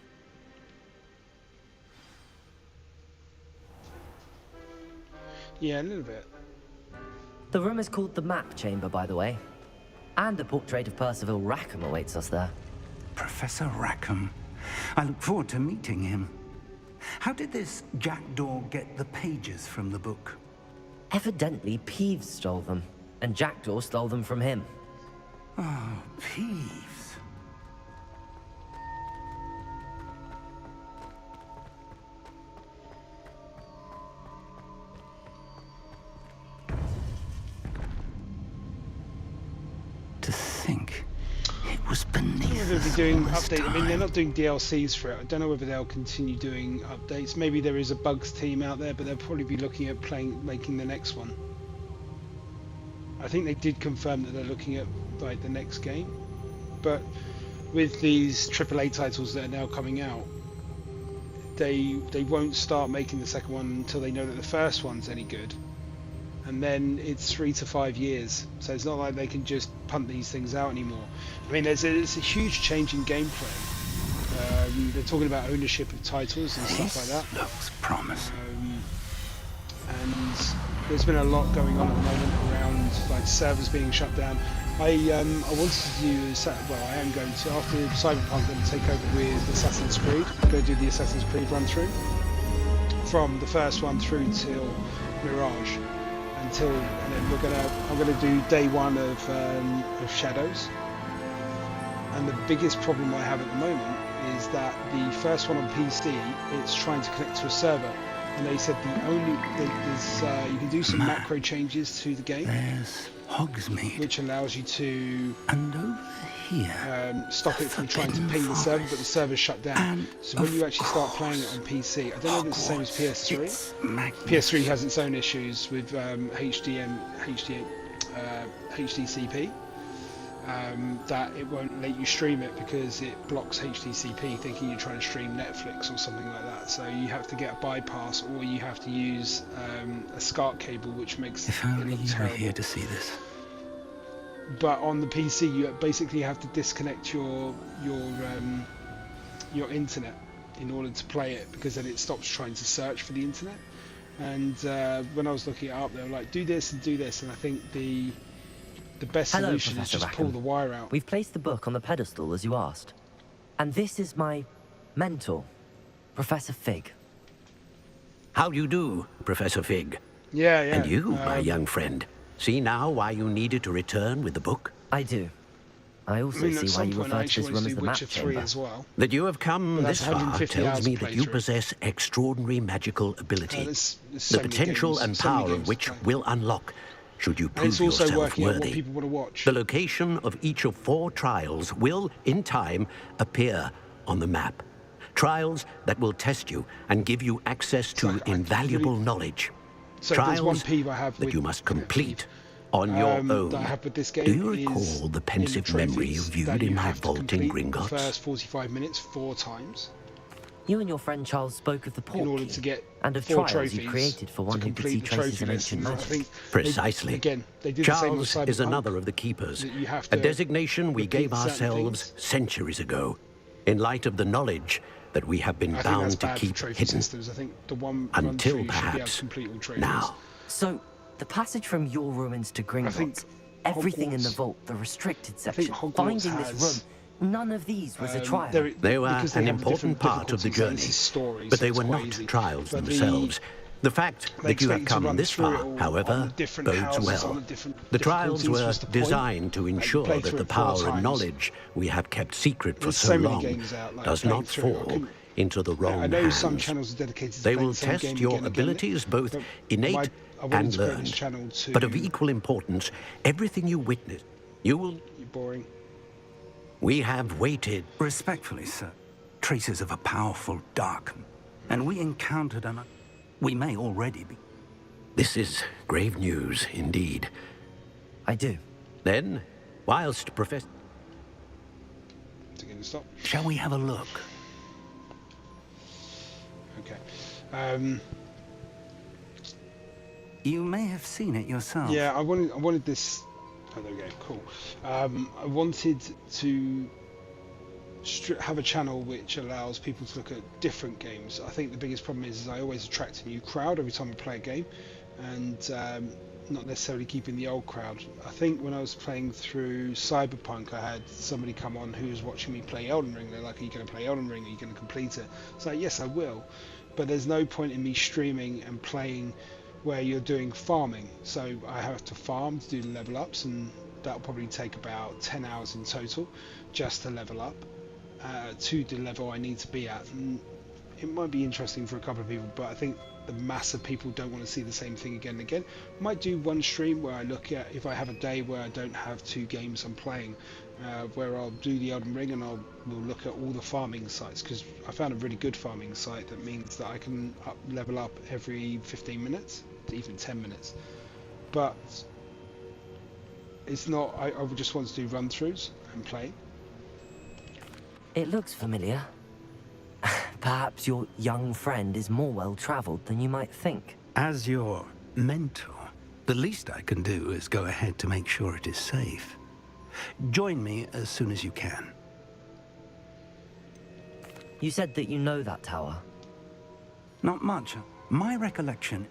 Speaker 1: Yeah, a little bit.
Speaker 4: The room is called the Map Chamber, by the way. And a portrait of Percival Rackham awaits us there.
Speaker 12: Professor Rackham. I look forward to meeting him. How did this Jackdaw get the pages from the book?
Speaker 4: Evidently, Peeves stole them, and Jackdaw stole them from him.
Speaker 12: Oh, Peeves. To think it was beneath
Speaker 1: I don't know if
Speaker 12: us
Speaker 1: they'll be doing
Speaker 12: all this
Speaker 1: update. I mean, they're
Speaker 12: time.
Speaker 1: not doing DLCs for it. I don't know whether they'll continue doing updates. Maybe there is a bugs team out there, but they'll probably be looking at making the next one. I think they did confirm that they're looking at like the next game, but with these AAA titles that are now coming out, they won't start making the second one until they know that the first one's any good, and then it's 3 to 5 years. So it's not like they can just punt these things out anymore. I mean, it's a huge change in gameplay. They're talking about ownership of titles and stuff like that.
Speaker 12: Looks promising.
Speaker 1: And there's been a lot going on at the moment around like servers being shut down. I wanted to do, well, I am going to, after Cyberpunk, I'm going to take over with Assassin's Creed, go do the Assassin's Creed run through from the first one through till Mirage, and then I'm gonna do day one of Shadows. And the biggest problem I have at the moment is that the first one on PC, it's trying to connect to a server. And they said you can do some macro changes to the game.
Speaker 12: There's Hogsmeade.
Speaker 1: which allows you to
Speaker 12: And over here,
Speaker 1: stop it from trying to ping the server, but the server's shut down. So when you actually start playing it on PC, I don't know if it's the same as PS3. PS3 has its own issues with HDCP. That it won't let you stream it because it blocks HDCP, thinking you're trying to stream Netflix or something like that. So you have to get a bypass, or you have to use a SCART cable, which makes
Speaker 12: if
Speaker 1: it
Speaker 12: only
Speaker 1: look
Speaker 12: you were
Speaker 1: terrible.
Speaker 12: here to see this.
Speaker 1: But on the PC, you basically have to disconnect your internet in order to play it, because then it stops trying to search for the internet. And when I was looking it up, they were like, do this and do this, and I think the best
Speaker 4: Hello,
Speaker 1: solution is
Speaker 4: Professor
Speaker 1: just
Speaker 4: Rackham.
Speaker 1: pull the wire out.
Speaker 4: We've placed the book on the pedestal as you asked. And this is my mentor, Professor Fig.
Speaker 9: How do you do, Professor Fig?
Speaker 1: Yeah.
Speaker 9: And you, my young friend, see now why you needed to return with the book?
Speaker 4: I do. I also
Speaker 1: at
Speaker 4: see why
Speaker 1: some
Speaker 4: you
Speaker 1: point I
Speaker 4: refer to
Speaker 1: actually
Speaker 4: this
Speaker 1: want
Speaker 4: room
Speaker 1: to
Speaker 4: as
Speaker 1: do
Speaker 4: the map
Speaker 1: Witcher 3
Speaker 4: chamber.
Speaker 1: as well.
Speaker 9: That you have come
Speaker 1: But
Speaker 9: this
Speaker 1: that's
Speaker 9: far
Speaker 1: 150
Speaker 9: tells
Speaker 1: hours
Speaker 9: me
Speaker 1: to
Speaker 9: that
Speaker 1: play
Speaker 9: you
Speaker 1: through.
Speaker 9: possess extraordinary magical ability.
Speaker 1: There's
Speaker 9: The
Speaker 1: so many
Speaker 9: potential
Speaker 1: games,
Speaker 9: and
Speaker 1: so many
Speaker 9: power
Speaker 1: games
Speaker 9: of
Speaker 1: to
Speaker 9: which
Speaker 1: play.
Speaker 9: will unlock should you
Speaker 1: And
Speaker 9: prove
Speaker 1: it's also
Speaker 9: yourself
Speaker 1: working out what
Speaker 9: worthy.
Speaker 1: people want to watch.
Speaker 9: The location of each of 4 trials will, in time, appear on the map. Trials that will test you and give you access to invaluable knowledge.
Speaker 1: So there's one
Speaker 9: Trials
Speaker 1: peeve I have
Speaker 9: that
Speaker 1: with
Speaker 9: you must complete on your own.
Speaker 1: that I have with this game.
Speaker 9: Do you
Speaker 1: is
Speaker 9: recall the
Speaker 1: in
Speaker 9: pensive memory you
Speaker 1: trophies
Speaker 9: viewed
Speaker 1: that
Speaker 9: in
Speaker 1: you
Speaker 9: my
Speaker 1: have to
Speaker 9: vault in
Speaker 1: complete the
Speaker 9: Gringotts?
Speaker 1: first 45 minutes 4 times
Speaker 4: You and your friend Charles spoke of the
Speaker 1: in
Speaker 4: port
Speaker 1: order
Speaker 4: key
Speaker 1: to get
Speaker 4: and of
Speaker 1: 4
Speaker 4: trials you
Speaker 1: trophies
Speaker 4: created for one
Speaker 1: to
Speaker 4: who could see
Speaker 1: complete the
Speaker 4: traces
Speaker 1: trophy
Speaker 4: of
Speaker 1: list.
Speaker 4: ancient
Speaker 1: And I
Speaker 4: magic.
Speaker 1: think
Speaker 9: Precisely.
Speaker 1: again, they did the same on
Speaker 9: Charles is
Speaker 1: Cyberpunk,
Speaker 9: another of the keepers,
Speaker 1: that you have
Speaker 9: a
Speaker 1: to
Speaker 9: designation we
Speaker 1: repeat
Speaker 9: gave
Speaker 1: certain
Speaker 9: ourselves
Speaker 1: things.
Speaker 9: centuries ago, in light of the knowledge that we have been
Speaker 1: I think that's
Speaker 9: bound to
Speaker 1: bad for
Speaker 9: keep
Speaker 1: trophy
Speaker 9: hidden.
Speaker 1: systems. I think the one
Speaker 9: Until
Speaker 1: run through you should be able
Speaker 9: perhaps
Speaker 1: to complete all trophies.
Speaker 9: now.
Speaker 4: So, the passage from your ruins to
Speaker 1: think
Speaker 4: Gringotts, everything in the
Speaker 1: Hogwarts-
Speaker 4: vault, the restricted
Speaker 1: I think
Speaker 4: section,
Speaker 1: Hogwarts
Speaker 4: finding this
Speaker 1: has,
Speaker 4: room, none of these was a trial.
Speaker 9: They were
Speaker 1: because they
Speaker 9: an
Speaker 1: have the
Speaker 9: important
Speaker 1: different
Speaker 9: part of the
Speaker 1: difficulties, like
Speaker 9: journey,
Speaker 1: this is story,
Speaker 9: but
Speaker 1: so
Speaker 9: they
Speaker 1: it's
Speaker 9: were
Speaker 1: quite
Speaker 9: not
Speaker 1: easy.
Speaker 9: trials
Speaker 1: But
Speaker 9: themselves. The fact
Speaker 1: they
Speaker 9: that you have
Speaker 1: expect you to
Speaker 9: come
Speaker 1: run
Speaker 9: this
Speaker 1: through it
Speaker 9: far,
Speaker 1: all
Speaker 9: however,
Speaker 1: on the different
Speaker 9: bodes
Speaker 1: houses, on
Speaker 9: well.
Speaker 1: the different
Speaker 9: The trials
Speaker 1: difficulties
Speaker 9: were
Speaker 1: was the point.
Speaker 9: designed to
Speaker 1: Like, you
Speaker 9: ensure
Speaker 1: play
Speaker 9: that
Speaker 1: through
Speaker 9: the
Speaker 1: it 4
Speaker 9: power and
Speaker 1: times.
Speaker 9: knowledge we have kept secret for
Speaker 1: There's
Speaker 9: so
Speaker 1: so many
Speaker 9: long
Speaker 1: games out, like,
Speaker 9: does
Speaker 1: playing
Speaker 9: not
Speaker 1: through it. I
Speaker 9: fall
Speaker 1: couldn't-
Speaker 9: into the wrong
Speaker 1: I know
Speaker 9: hands.
Speaker 1: some channels are dedicated to
Speaker 9: They
Speaker 1: playing
Speaker 9: will
Speaker 1: the same
Speaker 9: test
Speaker 1: game
Speaker 9: your
Speaker 1: again and again,
Speaker 9: abilities, both
Speaker 1: but
Speaker 9: innate
Speaker 1: I wanted
Speaker 9: and
Speaker 1: to create
Speaker 9: learned.
Speaker 1: this channel to...
Speaker 9: But of equal importance, everything you witness, you will...
Speaker 1: You're boring.
Speaker 9: We have waited.
Speaker 12: Respectfully, sir, traces of a powerful dark, and we encountered an... We may already be...
Speaker 9: This is grave news indeed.
Speaker 4: I do.
Speaker 9: Then, whilst Professor...
Speaker 1: Is it going to stop?
Speaker 12: Shall we have a look?
Speaker 1: Okay.
Speaker 12: You may have seen it yourself.
Speaker 1: Yeah, I wanted this... Oh, there we go. Cool. I wanted to have a channel which allows people to look at different games. I think the biggest problem is I always attract a new crowd every time I play a game, and not necessarily keeping the old crowd. I think when I was playing through Cyberpunk, I had somebody come on who was watching me play Elden Ring. They're like, are you going to play Elden Ring? Are you going to complete it? It's like, yes, I will. But there's no point in me streaming and playing where you're doing farming. So I have to farm to do the level ups, and that'll probably take about 10 hours in total just to level up to the level I need to be at. And it might be interesting for a couple of people, but I think the mass of people don't want to see the same thing again and again. Might do one stream where I look at, if I have a day where I don't have 2 games I'm playing, where I'll do the Elden Ring and we'll look at all the farming sites, because I found a really good farming site that means that I can level up every 15 minutes, even 10 minutes. But it's not, I would just want to do run-throughs and play.
Speaker 4: It looks familiar. Perhaps your young friend is more well-traveled than you might think.
Speaker 12: As your mentor, the least I can do is go ahead to make sure it is safe. Join me as soon as you can.
Speaker 4: You said that you know that tower.
Speaker 12: Not much. My recollection...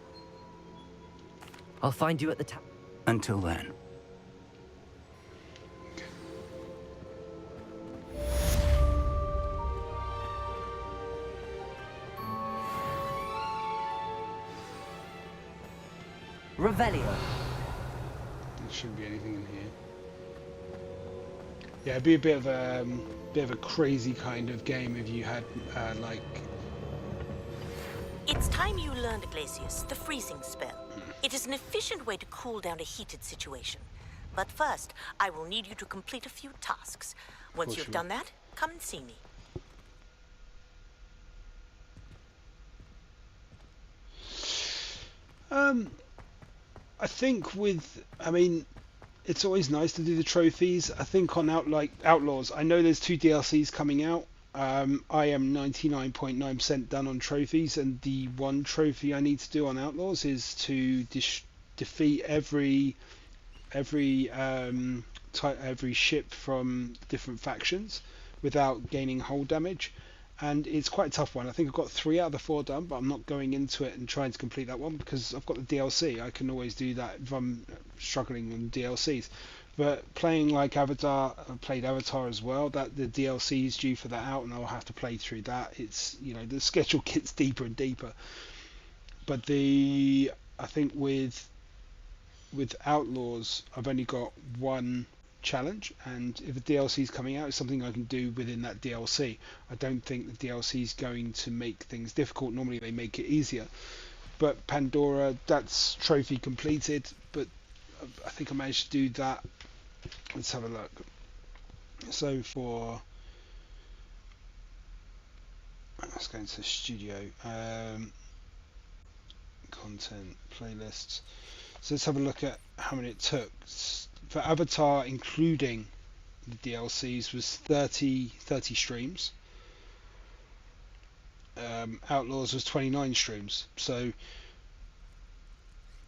Speaker 4: I'll find you at the tower.
Speaker 12: Until then.
Speaker 4: Revelio.
Speaker 1: There shouldn't be anything in here. Yeah, it'd be a bit of a crazy kind of game if you had like.
Speaker 13: It's time you learned, Glacius, the freezing spell. It is an efficient way to cool down a heated situation. But first, I will need you to complete a few tasks. Once you've done that, come and see me.
Speaker 1: I think I mean, it's always nice to do the trophies. I think on Outlaws, I know there's 2 DLCs coming out. I am 99.9% done on trophies, and the one trophy I need to do on Outlaws is to defeat every ship from different factions without gaining hull damage. And it's quite a tough one. I think I've got 3 out of the 4 done, but I'm not going into it and trying to complete that one because I've got the DLC. I can always do that if I'm struggling on DLCs. But playing like Avatar, I played Avatar as well. That the DLC is due for that out, and I'll have to play through that. It's, you know, the schedule gets deeper and deeper. But I think with Outlaws, I've only got 1 challenge, and if the DLC is coming out, it's something I can do within that DLC. I don't think the DLC is going to make things difficult. Normally they make it easier. But Pandora, that's trophy completed, but I think I managed to do that. Let's have a look. So let's go into the studio, content, playlists. So let's have a look at how many it took. For Avatar, including the DLCs, was 30 streams. Outlaws was 29 streams. So,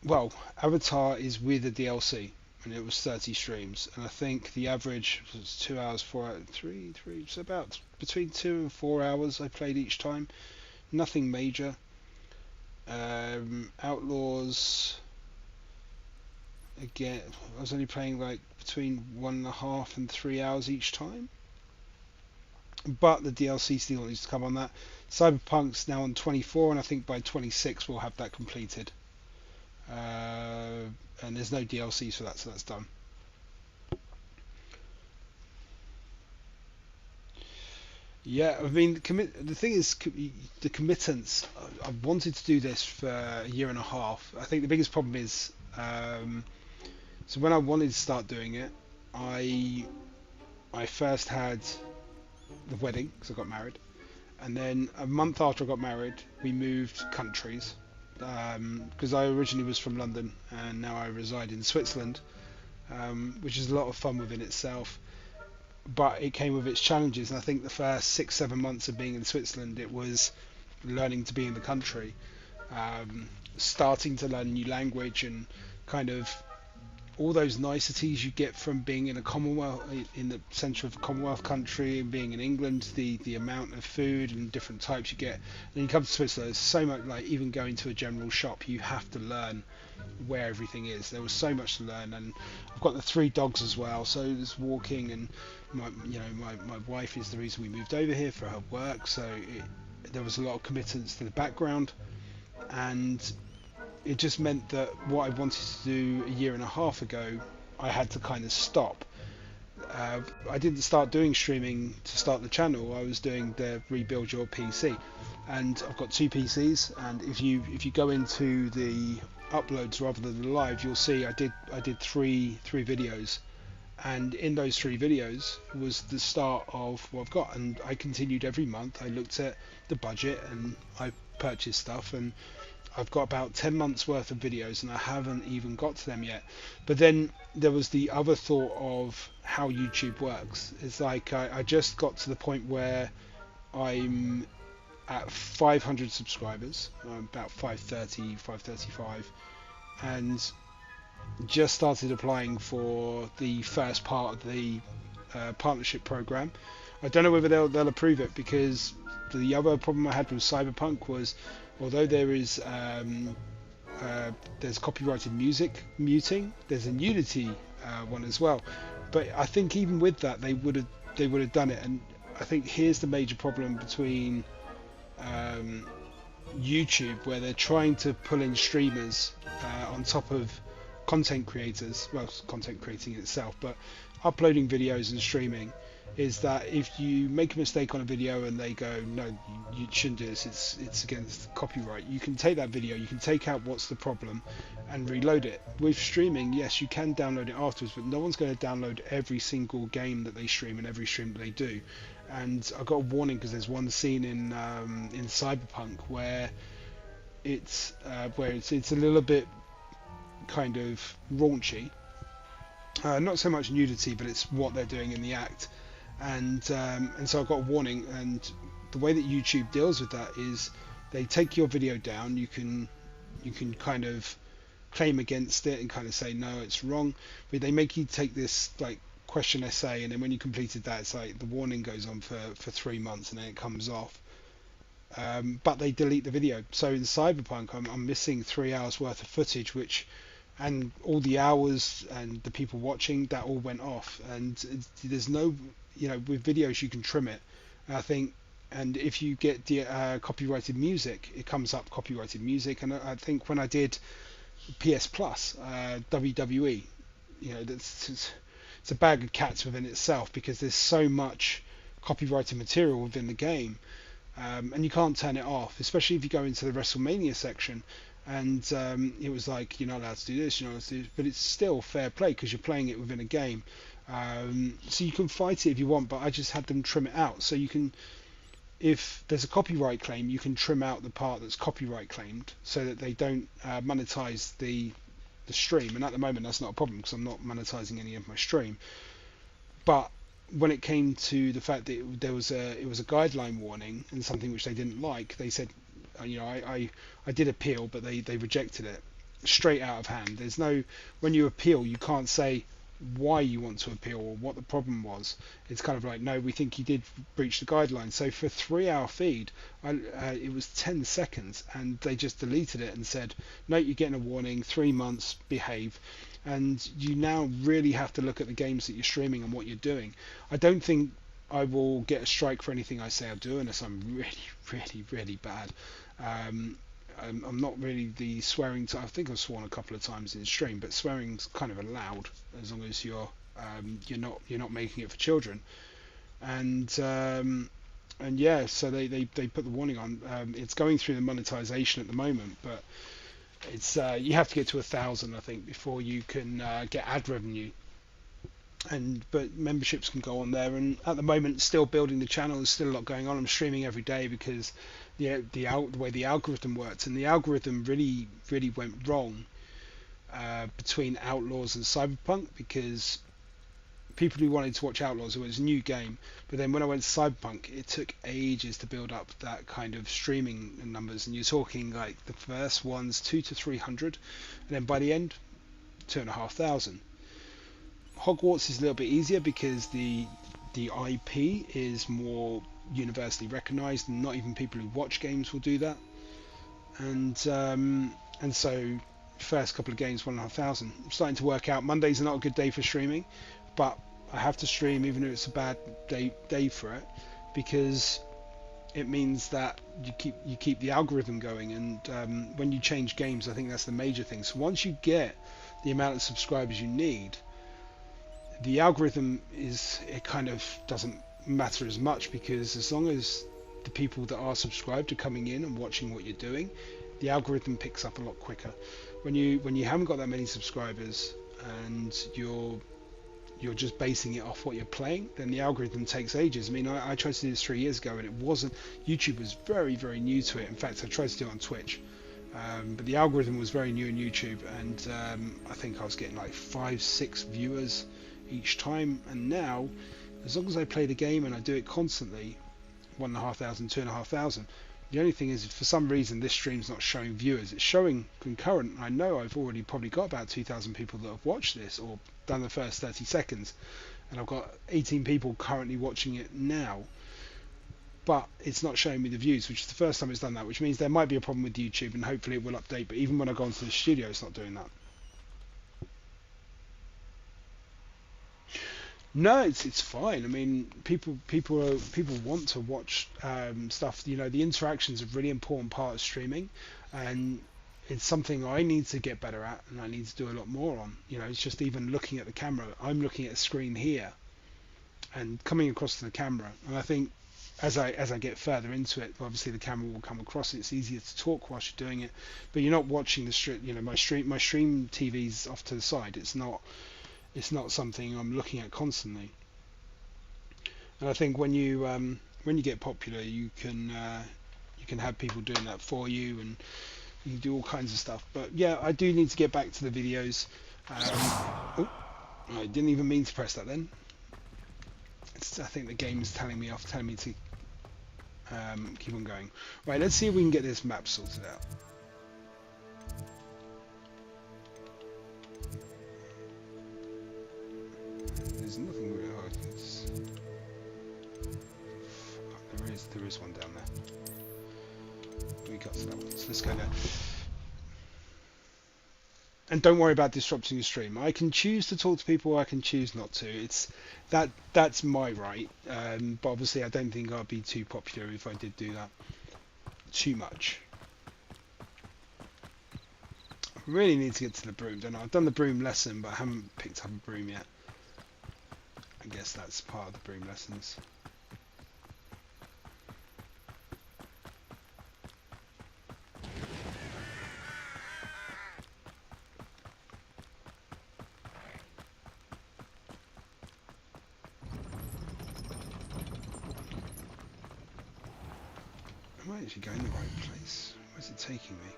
Speaker 1: well, Avatar is with a DLC, and it was 30 streams. And I think the average was 2 hours, 4 hours, 3, so about between 2 and 4 hours I played each time. Nothing major. Outlaws, again, I was only playing like between 1.5 and 3 hours each time, but the DLC still needs to come on that. Cyberpunk's now on 24, and I think by 26 we'll have that completed, and there's no DLCs for that, so that's done. Yeah, I mean, the thing is, the committance, I wanted to do this for a year and a half. I think the biggest problem is, so when I wanted to start doing it, I first had the wedding, because I got married, and then a month after I got married, we moved countries, because I originally was from London, and now I reside in Switzerland, which is a lot of fun within itself. But it came with its challenges, and I think the first 6-7 months of being in Switzerland, it was learning to be in the country, starting to learn a new language, and kind of all those niceties you get from being in a Commonwealth, in the centre of a Commonwealth country, and being in England, the amount of food and different types you get. And then you come to Switzerland, there's so much, like even going to a general shop, you have to learn where everything is. There was so much to learn, and I've got the 3 dogs as well, so there's walking, and my wife is the reason we moved over here for her work, so there was a lot of commitments to the background, and it just meant that what I wanted to do a year and a half ago, I had to kind of stop. I didn't start doing streaming to start the channel. I was doing the rebuild your PC, and I've got 2 PCs, and if you go into the uploads rather than the live, you'll see I did 3 videos, and in those 3 videos was the start of what I've got, and I continued every month. I looked at the budget and I purchased stuff, and I've got about 10 months worth of videos, and I haven't even got to them yet. But then there was the other thought of how YouTube works. It's like I just got to the point where I'm at 500 subscribers, about 530, 535, and just started applying for the first part of the partnership program. I don't know whether they'll approve it, because the other problem I had with Cyberpunk was, although there is there's copyrighted music muting, there's a nudity one as well. But I think even with that, they would have done it. And I think here's the major problem between YouTube, where they're trying to pull in streamers on top of content creators. Well, content creating itself, but uploading videos and streaming. is that if you make a mistake on a video and they go, no, you shouldn't do this, it's against copyright, you can take that video, you can take out what's the problem and reload it. With streaming, yes, you can download it afterwards, but no one's going to download every single game that they stream and every stream that they do. And I got a warning because there's one scene in Cyberpunk where it's a little bit kind of raunchy. Not so much nudity, but it's what they're doing in the act. And so I got a warning, and the way that YouTube deals with that is they take your video down. You can kind of claim against it and kind of say no, it's wrong, but they make you take this like question essay, and then when you completed that, it's like the warning goes on for 3 months and then it comes off. But they delete the video. So in Cyberpunk, I'm missing 3 hours worth of footage, and all the hours and the people watching, that all went off. And there's no, with videos you can trim it, I think. And if you get the copyrighted music, it comes up copyrighted music. And I think when I did PS Plus, WWE, it's a bag of cats within itself, because there's so much copyrighted material within the game, and you can't turn it off, especially if you go into the WrestleMania section, and it was like, you're not allowed to do this, you're not allowed to do this, but it's still fair play because you're playing it within a game. So you can fight it if you want, but I just had them trim it out. So you can, if there's a copyright claim, you can trim out the part that's copyright claimed so that they don't monetize the stream. And at the moment that's not a problem because I'm not monetizing any of my stream. But when it came to the fact that it was a guideline warning and something which they didn't like, they said, I did appeal, but they rejected it straight out of hand. There's no, when you appeal, you can't say why you want to appeal or what the problem was. It's kind of like, no, we think you did breach the guidelines. So for a 3-hour feed, it was 10 seconds, and they just deleted it and said, no, you're getting a warning, 3 months, behave. And you now really have to look at the games that you're streaming and what you're doing. I don't think I will get a strike for anything I say or do unless I'm really, really, really bad. I'm not really the swearing. I think I've sworn a couple of times in stream, but swearing's kind of allowed as long as you're not making it for children. And yeah, so they put the warning on. It's going through the monetization at the moment, but it's you have to get to 1,000, I think, before you can get ad revenue. But memberships can go on there, and at the moment still building the channel. There's still a lot going on. I'm streaming every day because the way the algorithm works, and the algorithm really went wrong between Outlaws and Cyberpunk, because people who wanted to watch Outlaws, it was a new game, but then when I went to Cyberpunk, it took ages to build up that kind of streaming numbers, and you're talking like the first ones 200 to 300, and then by the end 2,500. Hogwarts is a little bit easier because the IP is more universally recognized, and not even people who watch games will do that. And so first couple of games 1,500. I'm starting to work out Mondays are not a good day for streaming, but I have to stream even if it's a bad day for it, because it means that you keep the algorithm going. And when you change games, I think that's the major thing. So once you get the amount of subscribers you need, the algorithm it kind of doesn't matter as much, because as long as the people that are subscribed are coming in and watching what you're doing, the algorithm picks up a lot quicker. When you haven't got that many subscribers and you're just basing it off what you're playing, then the algorithm takes ages. I mean, I tried to do this 3 years ago, and it wasn't. YouTube was very, very new to it. In fact, I tried to do it on Twitch, but the algorithm was very new in YouTube, and I think I was getting like 5-6 viewers each time. And now, as long as I play the game and I do it constantly, 1,500, 2,500. The only thing is, for some reason this stream's not showing viewers, it's showing concurrent. I know I've already probably got about 2,000 people that have watched this or done the first 30 seconds, and I've got 18 people currently watching it now, but it's not showing me the views, which is the first time it's done that, which means there might be a problem with YouTube, and hopefully it will update. But even when I go into the studio, it's not doing that. No, it's fine. I mean, people want to watch stuff. The interaction's a really important part of streaming, and it's something I need to get better at, and I need to do a lot more on. It's just even looking at the camera. I'm looking at a screen here, and coming across to the camera. And I think as I get further into it, obviously the camera will come across. It's easier to talk whilst you're doing it, but you're not watching the stream. You know, my stream TV's off to the side. It's not something I'm looking at constantly. And I think when you get popular, you can have people doing that for you, and you can do all kinds of stuff. But yeah, I do need to get back to the videos. Oh, I didn't even mean to press that then. I think the game is telling me to keep on going. Right, let's see if we can get this map sorted out. There's nothing really hard. There is one down there. We got to that one, so let's go there. And don't worry about disrupting the stream. I can choose to talk to people, or I can choose not to. That's my right. But obviously, I don't think I'd be too popular if I did do that too much. I really need to get to the broom, don't I? I've done the broom lesson, but I haven't picked up a broom yet. I guess that's part of the broom lessons. Am I actually going the right place? Where's it taking me?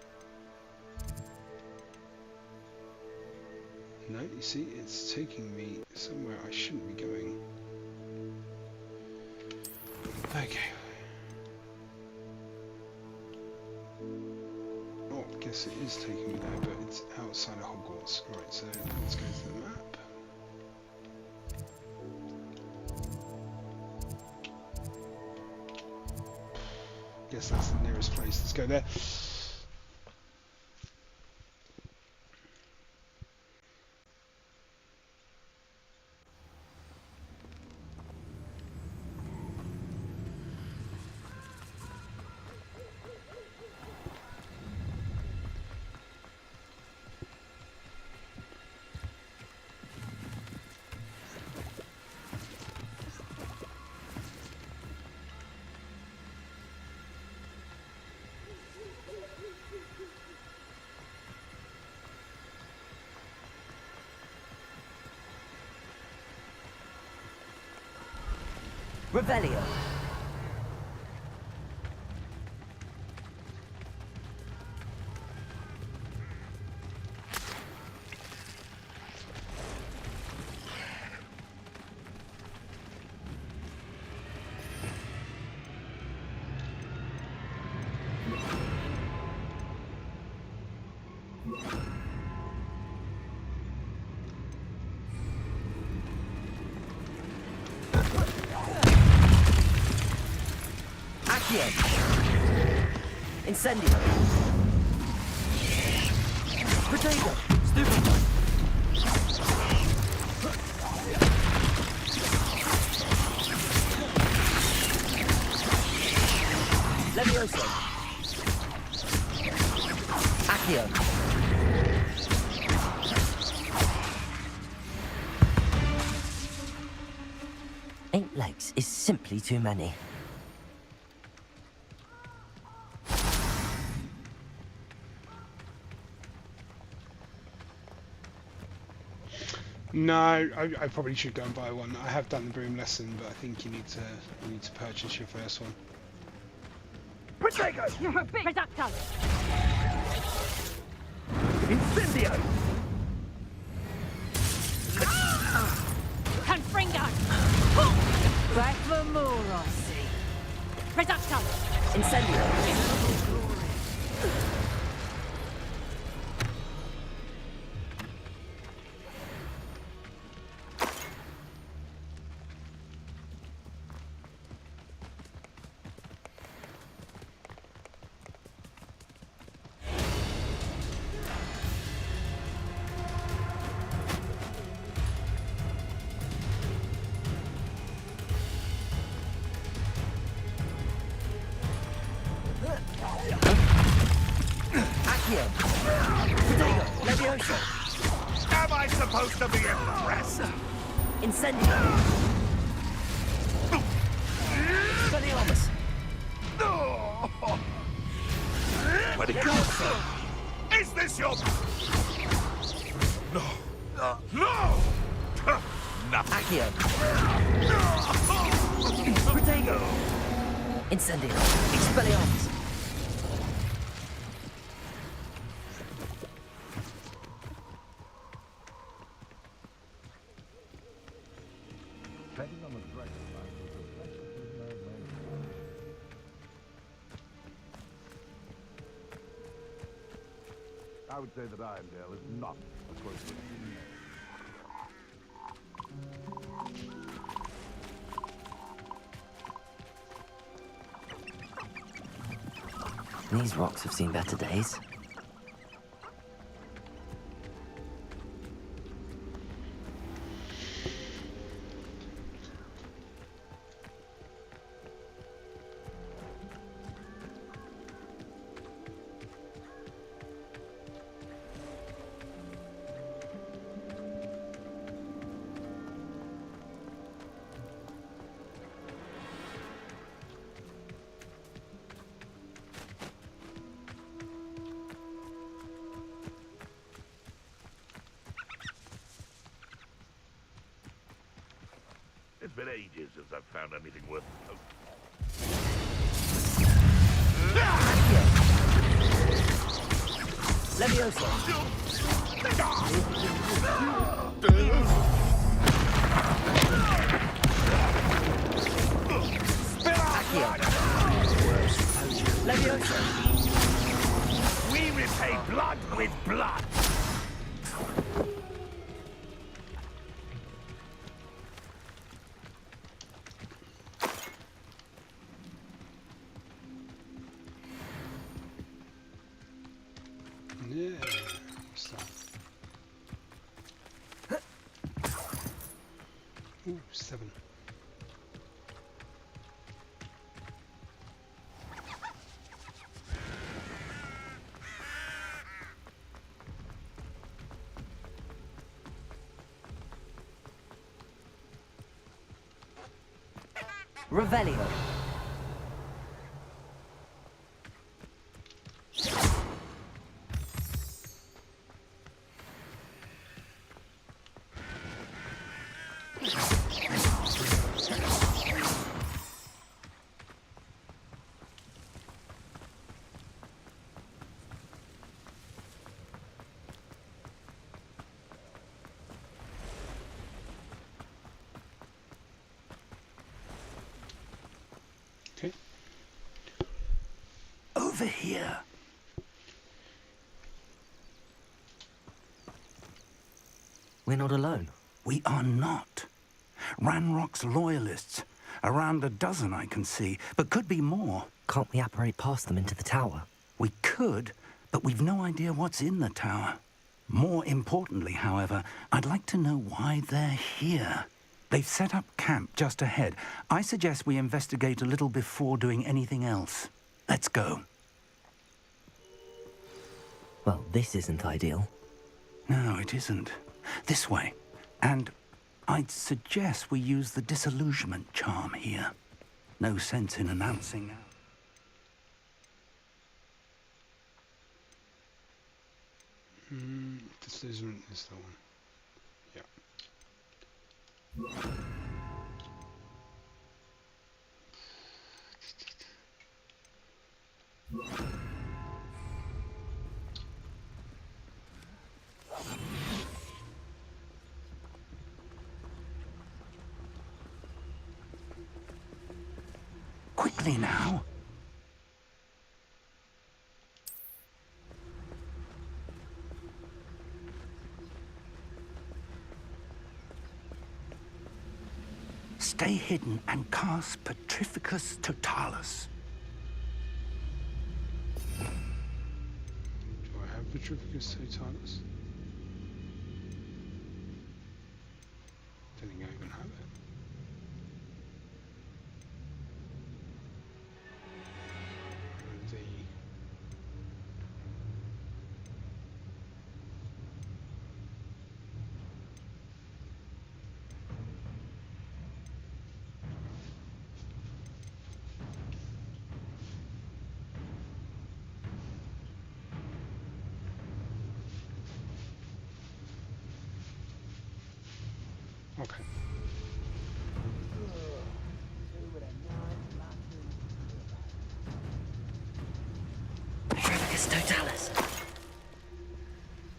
Speaker 1: No, you see, it's taking me somewhere I shouldn't be going. Okay. Oh, I guess it is taking me there, but it's outside of Hogwarts. Right, so let's go to the map. Guess that's the nearest place. Let's go there.
Speaker 4: Revelio. Incendio. Potato. Stupid. Levioso. Accio. 8 legs is simply too many.
Speaker 1: No, I probably should go and buy one. I have done the broom lesson, but I think you need to purchase your first one.
Speaker 3: Protego!
Speaker 8: You're a big reductor!
Speaker 3: Incendio!
Speaker 8: Confringo! Back for more, I see. Reductor!
Speaker 4: Incendio.
Speaker 3: Am I supposed to be impressed?
Speaker 4: Incendio. Expelliarmus!
Speaker 14: Where'd it go? Is this your... No. No! Nothing.
Speaker 4: Accio! Protego! Incendio! Expelliarmus!
Speaker 14: I would say that Irondale is not a close
Speaker 4: These rocks have seen better days.
Speaker 14: It's been ages since I've found anything worth...
Speaker 4: Leviosa! Accio! Leviosa!
Speaker 14: We repay blood with blood!
Speaker 1: Yeah, stuff. Ooh, 7.
Speaker 4: Revelio!
Speaker 1: Okay.
Speaker 12: Over here.
Speaker 4: We're not alone.
Speaker 12: We are not. Ranrock's loyalists. Around a dozen I can see, but could be more.
Speaker 4: Can't we apparate past them into the tower?
Speaker 12: We could, but we've no idea what's in the tower. More importantly, however, I'd like to know why they're here. They've set up camp just ahead. I suggest we investigate a little before doing anything else. Let's go.
Speaker 4: Well, this isn't ideal.
Speaker 12: No, it isn't. This way. And I'd suggest we use the disillusionment charm here. No sense in announcing now.
Speaker 1: This isn't this the one. Yeah.
Speaker 12: Quickly now. Stay hidden and cast Petrificus Totalis.
Speaker 1: Do I have Petrificus Totalis? Don't think I even have it. Okay.
Speaker 4: Totalis.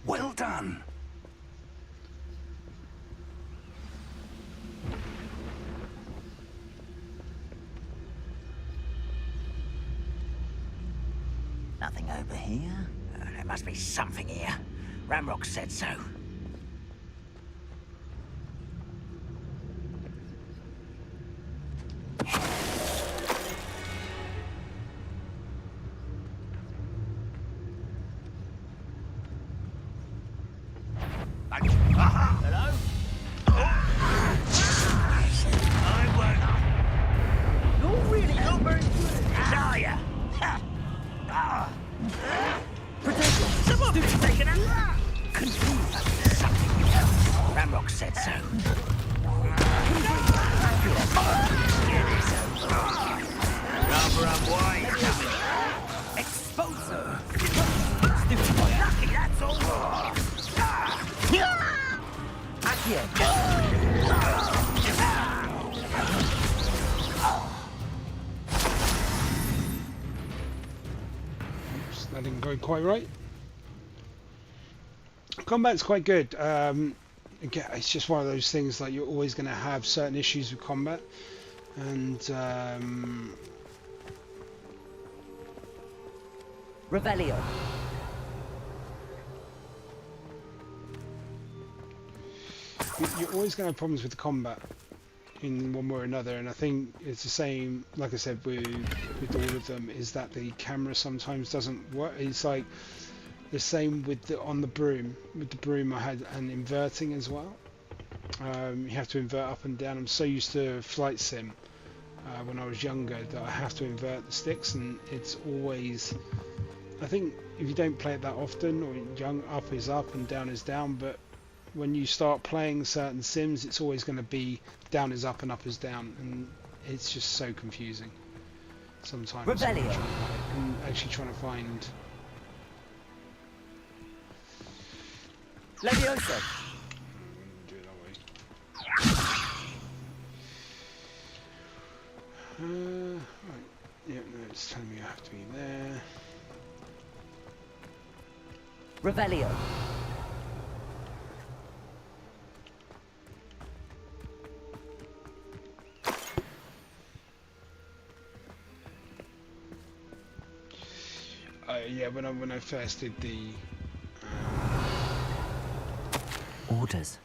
Speaker 12: Well done.
Speaker 15: Nothing over here? There must be something here. Ramrock said so.
Speaker 3: Hello? You're really not very good at
Speaker 15: Are ya?
Speaker 3: Someone taken out.
Speaker 15: Something. Ramrock said so.
Speaker 3: Rubber up wide.
Speaker 15: Exposer.
Speaker 3: Lucky, that's all.
Speaker 4: Accio.
Speaker 1: Oops, that didn't go quite right. Combat's quite good. Again, it's just one of those things, like, you're always going to have certain issues with combat, and
Speaker 4: Revelio.
Speaker 1: you're always going to have problems with the combat in one way or another, and I think it's the same, like I said, with all of them, is that the camera sometimes doesn't work. It's like the same with on the broom. With the broom I had an inverting as well. You have to invert up and down. I'm so used to flight sim when I was younger that I have to invert the sticks, and it's always, I think if you don't play it that often, or young, up is up and down is down, but when you start playing certain sims, it's always going to be down is up and up is down, and it's just so confusing sometimes.
Speaker 4: Revelio.
Speaker 1: And actually trying to find
Speaker 4: Leviosa.
Speaker 1: do it that way. Right. Yep, no, it's telling me I have to be there.
Speaker 4: Revelio.
Speaker 1: Yeah, when I first did the
Speaker 4: Orders.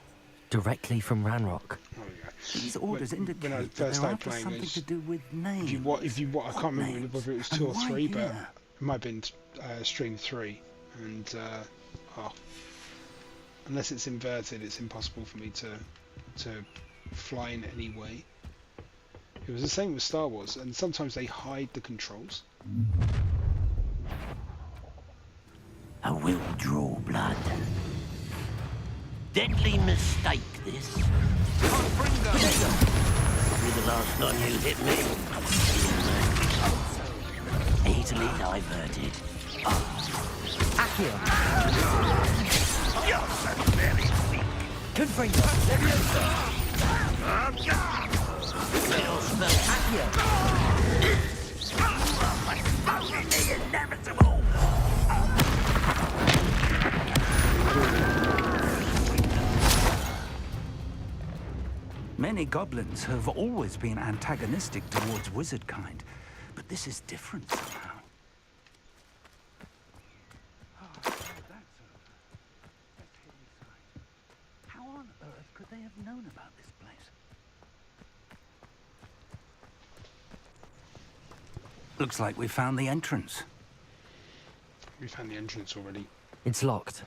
Speaker 4: Directly from Ranrock.
Speaker 1: oh, yeah.
Speaker 12: These orders indicate
Speaker 1: when I
Speaker 12: that
Speaker 1: first
Speaker 12: they're
Speaker 1: started
Speaker 12: after
Speaker 1: playing
Speaker 12: something
Speaker 1: those,
Speaker 12: to do with names.
Speaker 1: if you I can't remember
Speaker 12: names?
Speaker 1: whether it was
Speaker 12: And
Speaker 1: 2 or
Speaker 12: why
Speaker 1: 3, but
Speaker 12: here?
Speaker 1: it might have been stream 3, and unless it's inverted, it's impossible for me to fly in any way. It was the same with Star Wars, and sometimes they hide the controls.
Speaker 9: I will draw blood. Deadly mistake, this. Probably the last time you hit me. Easily diverted.
Speaker 4: Accio.
Speaker 14: You're so very weak.
Speaker 4: Confringo. Leviosa. Accio.
Speaker 14: The inevitable.
Speaker 12: Many goblins have always been antagonistic towards wizard kind, but this is different somehow. Oh, that's over. Let's head inside. How on earth could they have known about this place? Looks like we found the entrance.
Speaker 1: We found the entrance already.
Speaker 4: It's locked.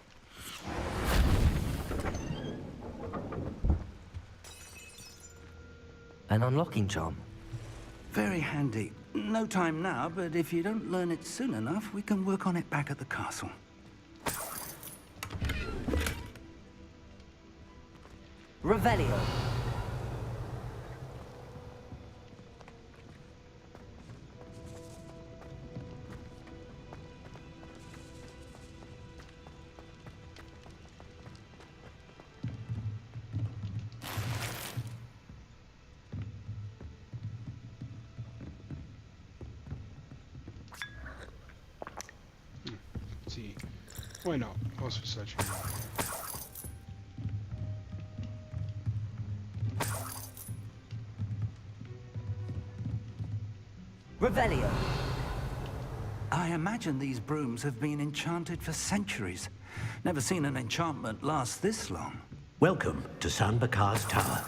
Speaker 4: An unlocking charm.
Speaker 12: Very handy. No time now, but if you don't learn it soon enough, we can work on it back at the castle.
Speaker 4: Revelio.
Speaker 1: opportunity. Why not? Whilst we're searching around.
Speaker 4: Revelio.
Speaker 12: I imagine these brooms have been enchanted for centuries. Never seen an enchantment last this long.
Speaker 9: Welcome to San Bakar's Tower.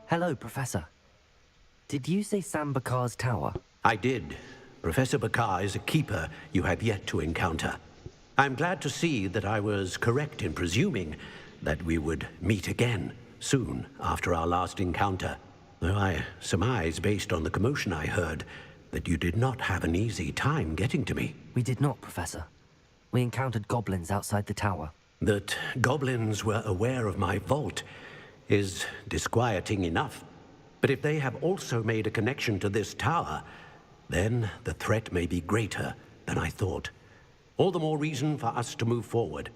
Speaker 4: Hello, Professor. Did you say Sam Bakar's tower?
Speaker 9: I did. Professor Bakar is a keeper you have yet to encounter. I'm glad to see that I was correct in presuming that we would meet again soon after our last encounter. Though I surmise, based on the commotion I heard, that you did not have an easy time getting to me.
Speaker 4: We did not, Professor. We encountered goblins outside the tower.
Speaker 9: That goblins were aware of my vault is disquieting enough. But if they have also made a connection to this tower, then the threat may be greater than I thought. All the more reason for us to move forward.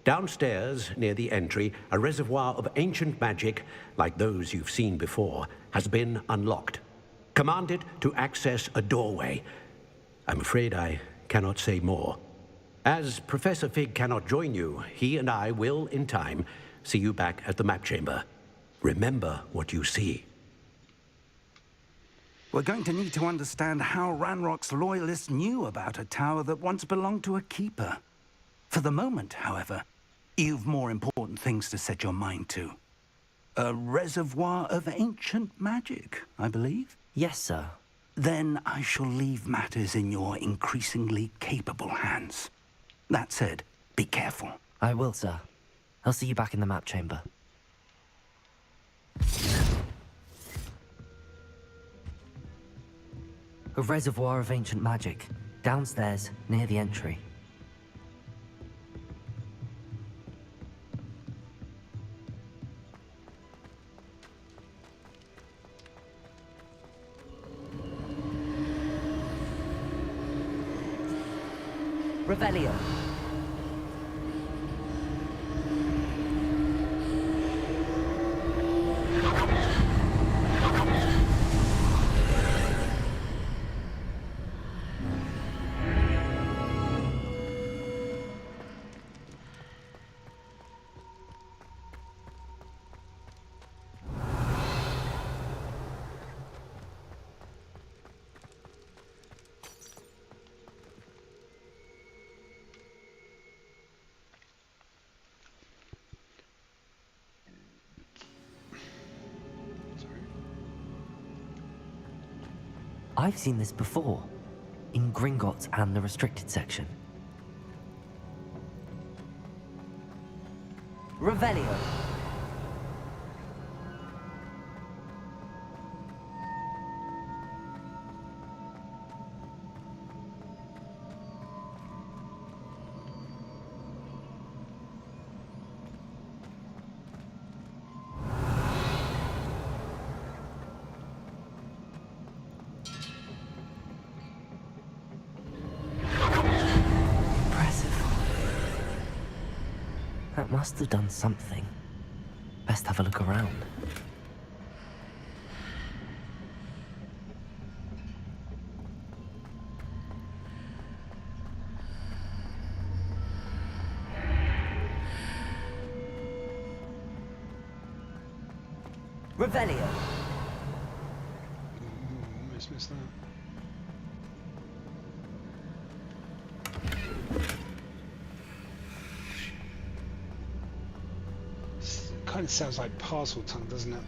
Speaker 9: Downstairs, near the entry, a reservoir of ancient magic, like those you've seen before, has been unlocked. Command it to access a doorway. I'm afraid I cannot say more. As Professor Fig cannot join you, he and I will, in time, see you back at the map chamber. Remember what you see.
Speaker 12: We're going to need to understand how Ranrock's loyalists knew about a tower that once belonged to a keeper. For the moment, however, you've more important things to set your mind to. A reservoir of ancient magic, I believe?
Speaker 4: Yes, sir.
Speaker 12: Then I shall leave matters in your increasingly capable hands. That said, be careful.
Speaker 4: I will, sir. I'll see you back in the map chamber. A reservoir of ancient magic, downstairs, near the entry. Revelio. I've seen this before, in Gringotts and the restricted section. Revelio. That must have done something. Best have a look around. Revelio.
Speaker 1: Almost missed that. Kind of sounds like parcel tongue, doesn't it?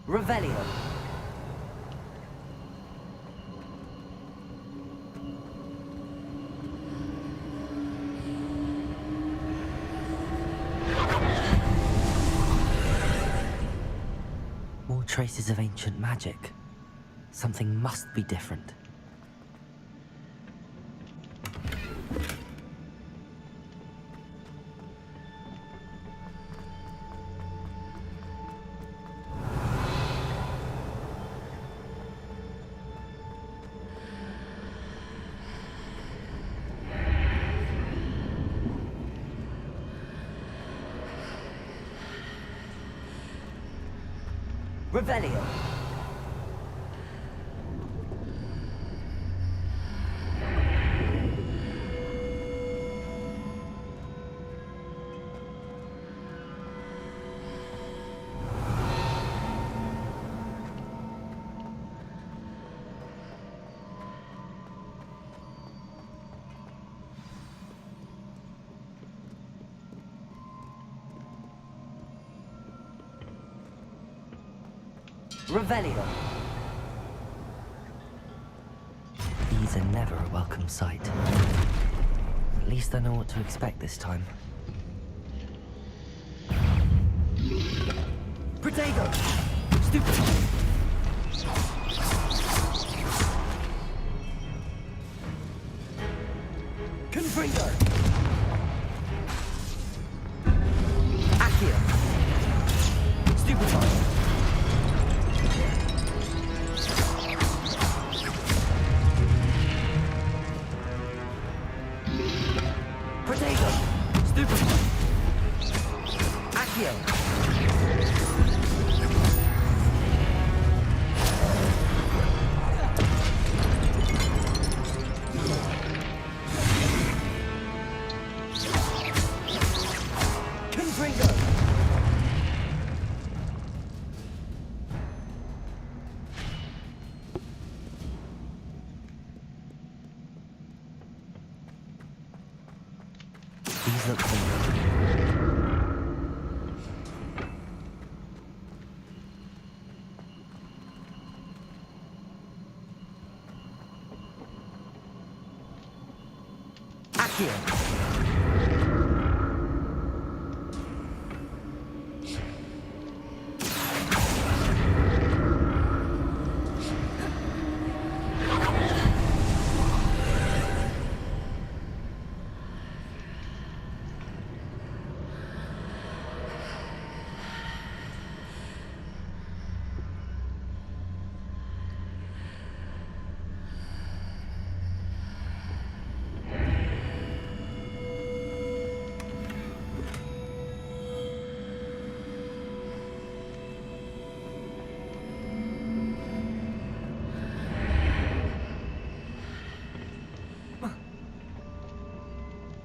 Speaker 4: Revelio. traces of ancient magic. Something must be different. Revelio. Revelio. These are never a welcome sight. At least I know what to expect this time. Protego! Stupid! Confringo! Accio! Stupefy! Protego! Stupefy! Accio! These look familiar. Accio!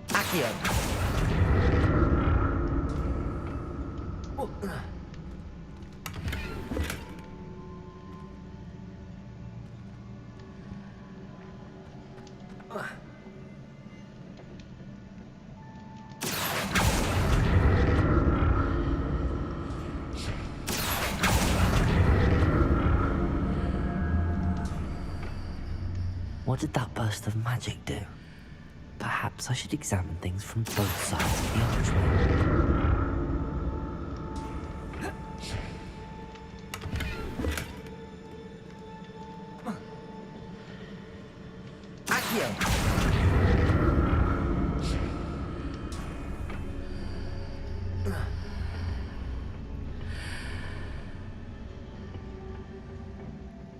Speaker 4: Accio! What did that burst of magic do? Perhaps I should examine things from both sides of the archway. Accio!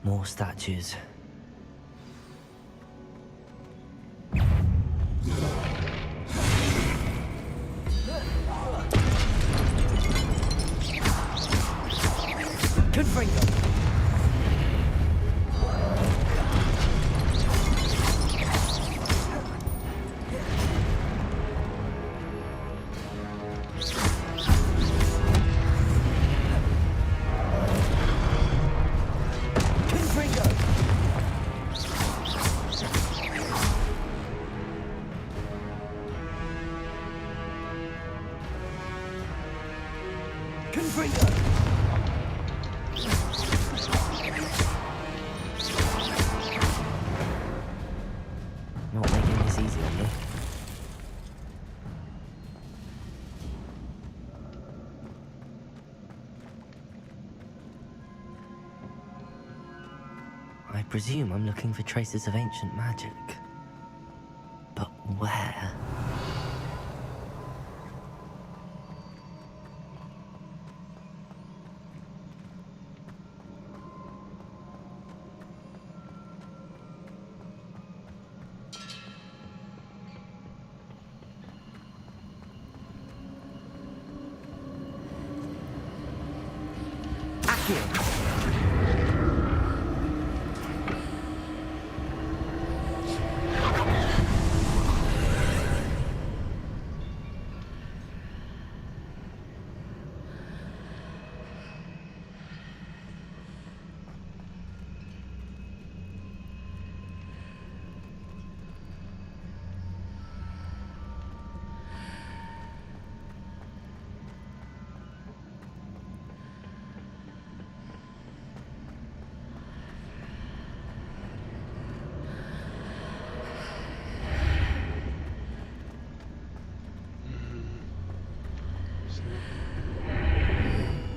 Speaker 4: More statues. Confringo! Confringo! Not making this easy on me. I presume I'm looking for traces of ancient magic. But where?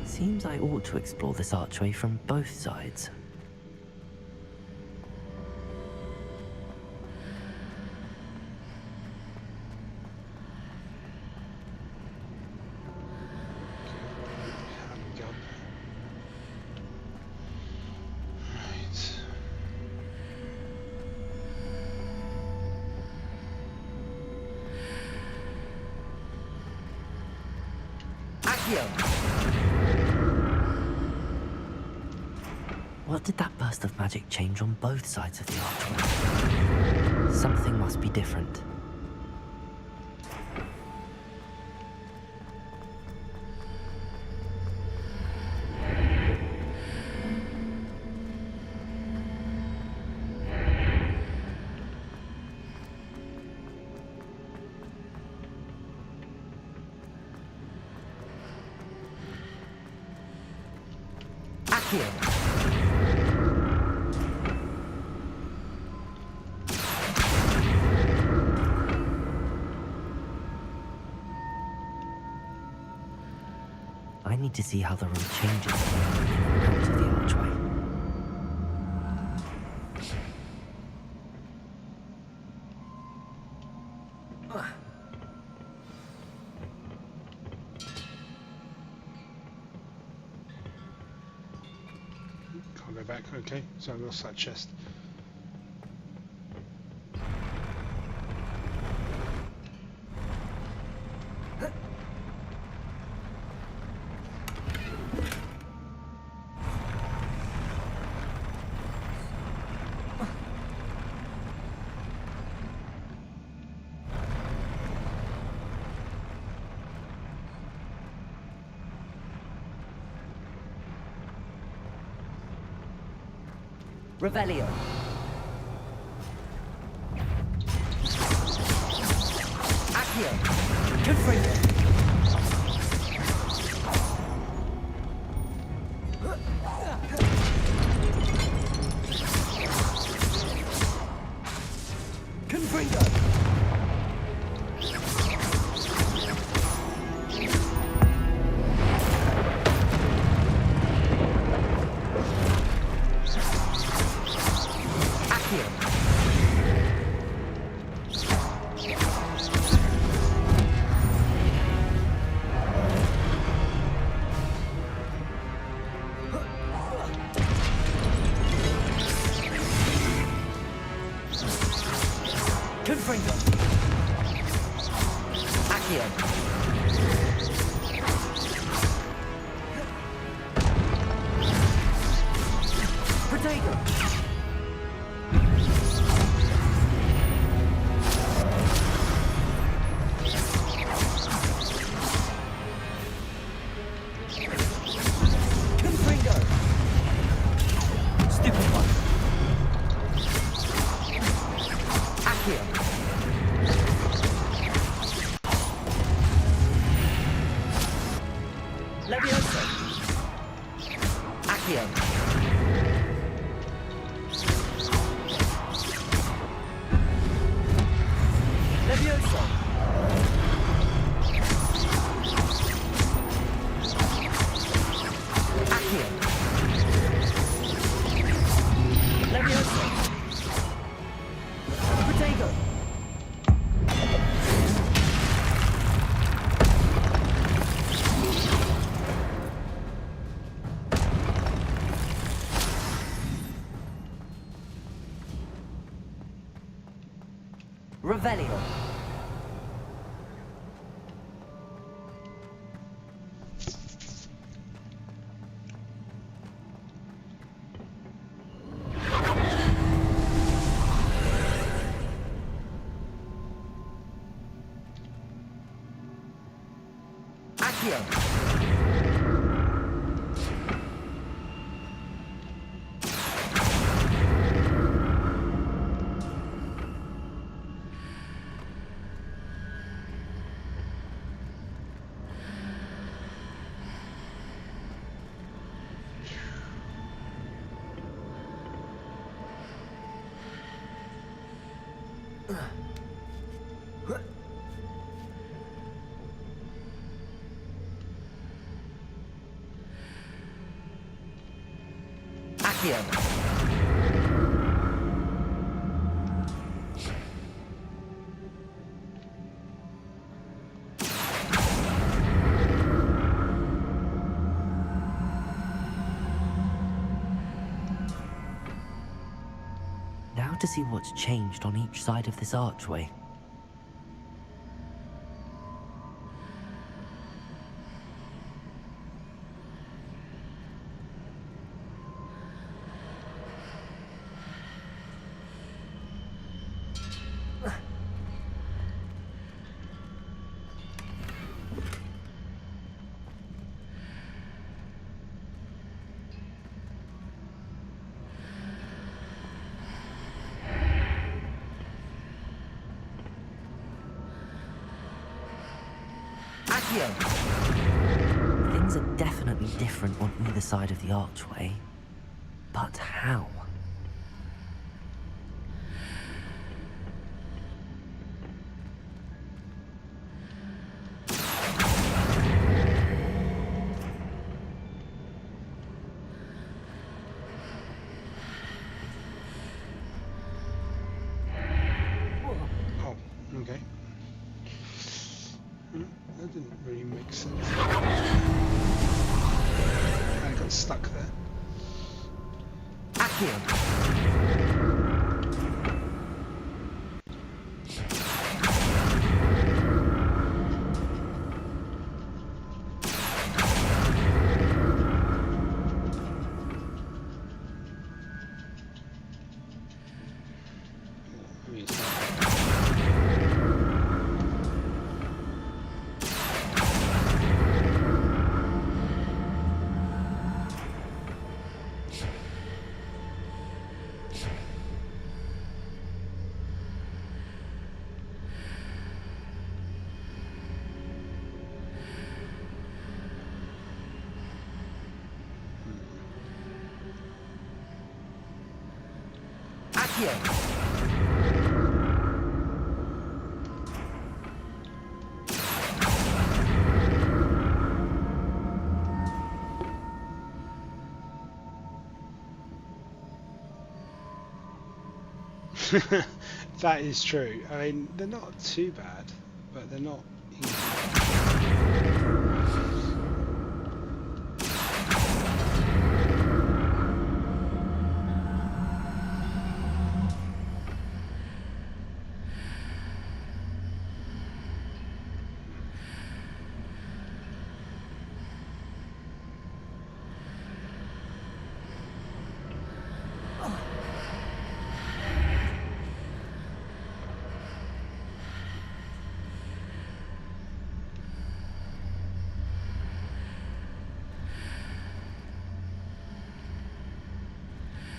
Speaker 4: Seems I ought to explore this archway from both sides. What did that burst of magic change on both sides of the archway? Something must be different. I need to see how the room changes out of the archway.
Speaker 1: Can't go back. Okay, so I lost that chest.
Speaker 16: Revelio. Accio. Confringo. Accio. Accio.
Speaker 4: Now to see what's changed on each side of this archway.
Speaker 16: Accio.
Speaker 4: Things are definitely different on either side of the archway. But how?
Speaker 1: Oh, okay. That didn't really make sense. I got stuck there.
Speaker 16: Accio. Accio.
Speaker 1: That is true. I mean, they're not too bad, but they're not easy.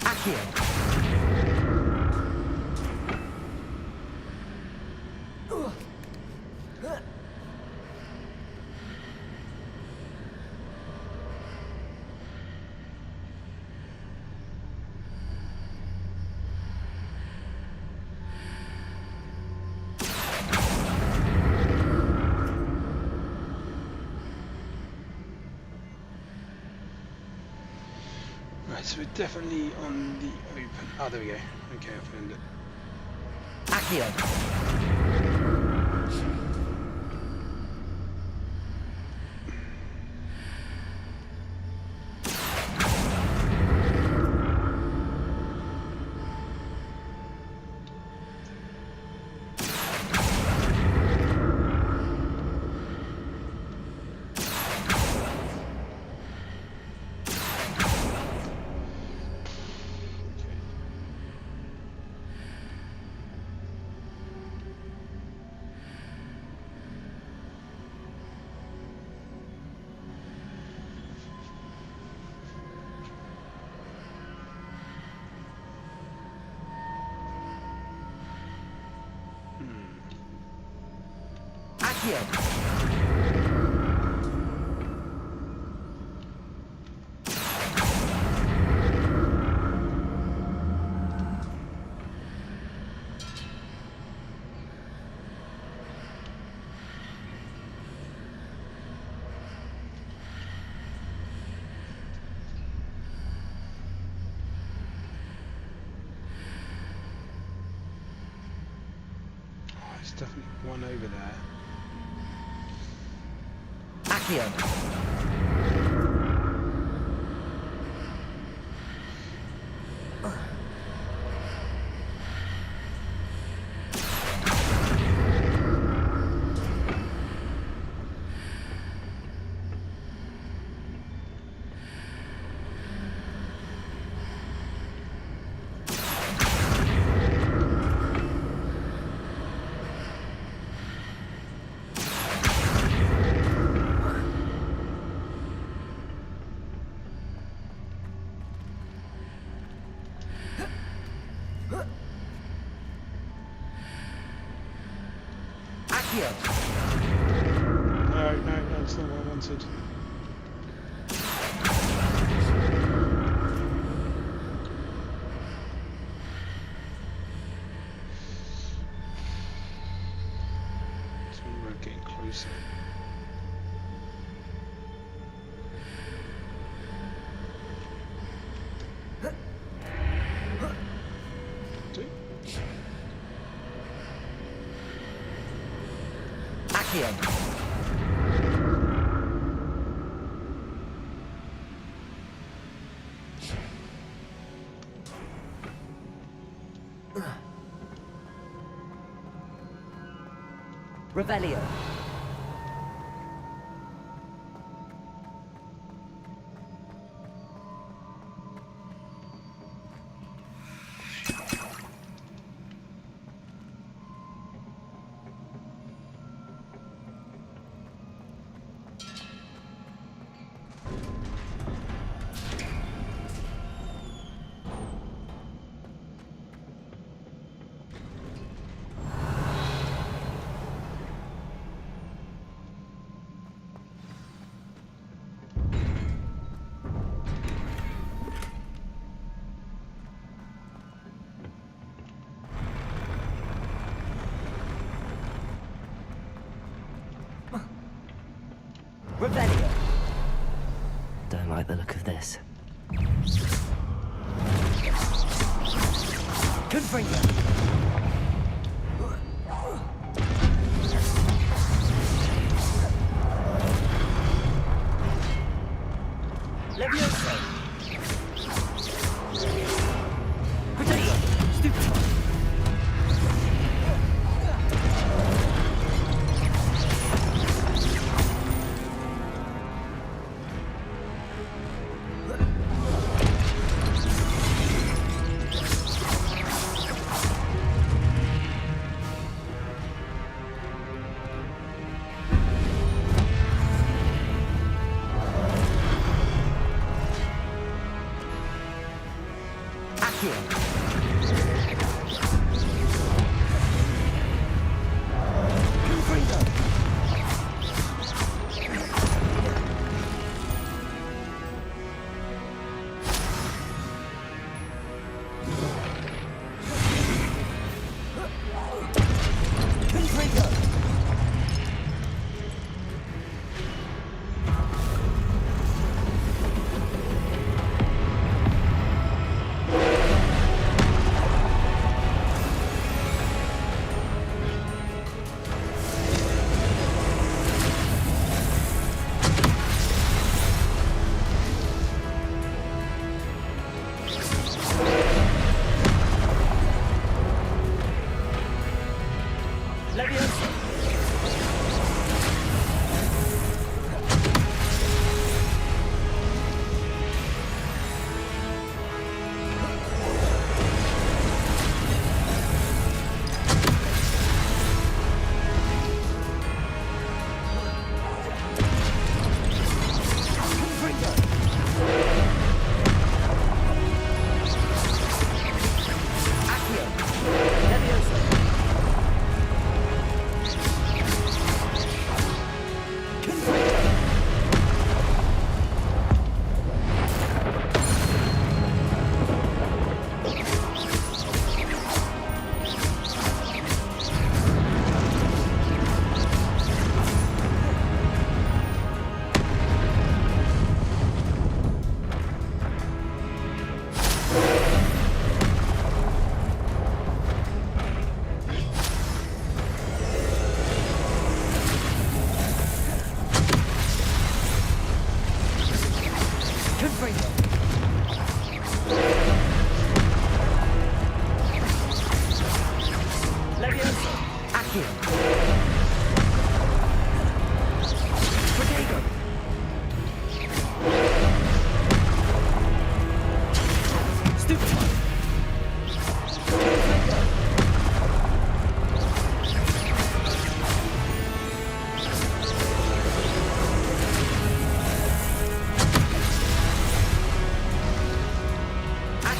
Speaker 16: Accio.
Speaker 1: Right, so we're definitely on the open. Oh, there we go. Okay, I found it.
Speaker 16: Accio.
Speaker 1: There's definitely one over there. No, that's not what I wanted. So we're getting closer.
Speaker 16: Revelio. Revelio.
Speaker 4: Don't like the look of this.
Speaker 16: Confringo. Levioso. Potato. Stupid.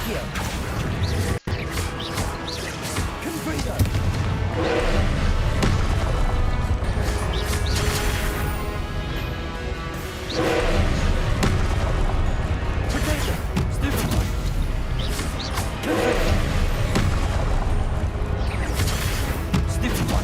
Speaker 16: Accio. Confrido. Protection. Stupefy. Confrido. Stupefy.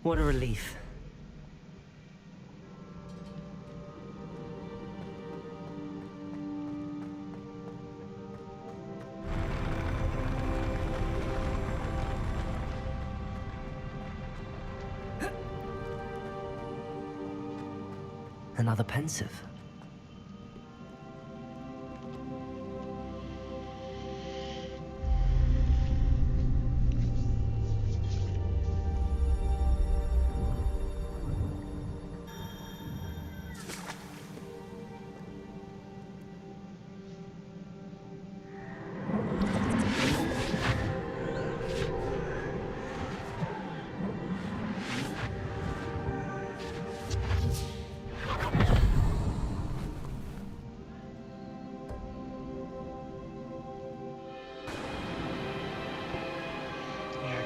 Speaker 4: What a relief. Another pensive.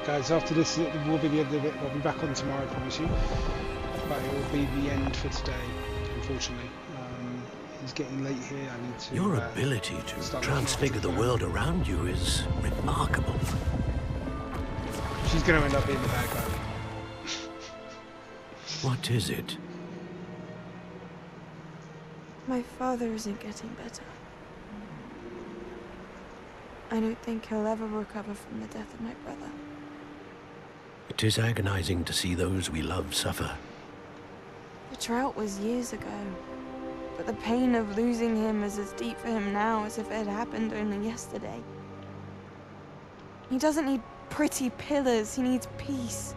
Speaker 1: Guys, after this it will be the end of it. I'll be back on tomorrow, I promise you. But it will be the end for today, unfortunately. It's getting late here. I need to.
Speaker 9: Your ability to transfigure the world around you is remarkable.
Speaker 1: She's going to end up being the bad guy.
Speaker 9: What is it?
Speaker 17: My father isn't getting better. I don't think he'll ever recover from the death of my brother.
Speaker 9: It is agonizing to see those we love suffer.
Speaker 17: The drought was years ago, but the pain of losing him is as deep for him now as if it had happened only yesterday. He doesn't need pretty pillars, he needs peace.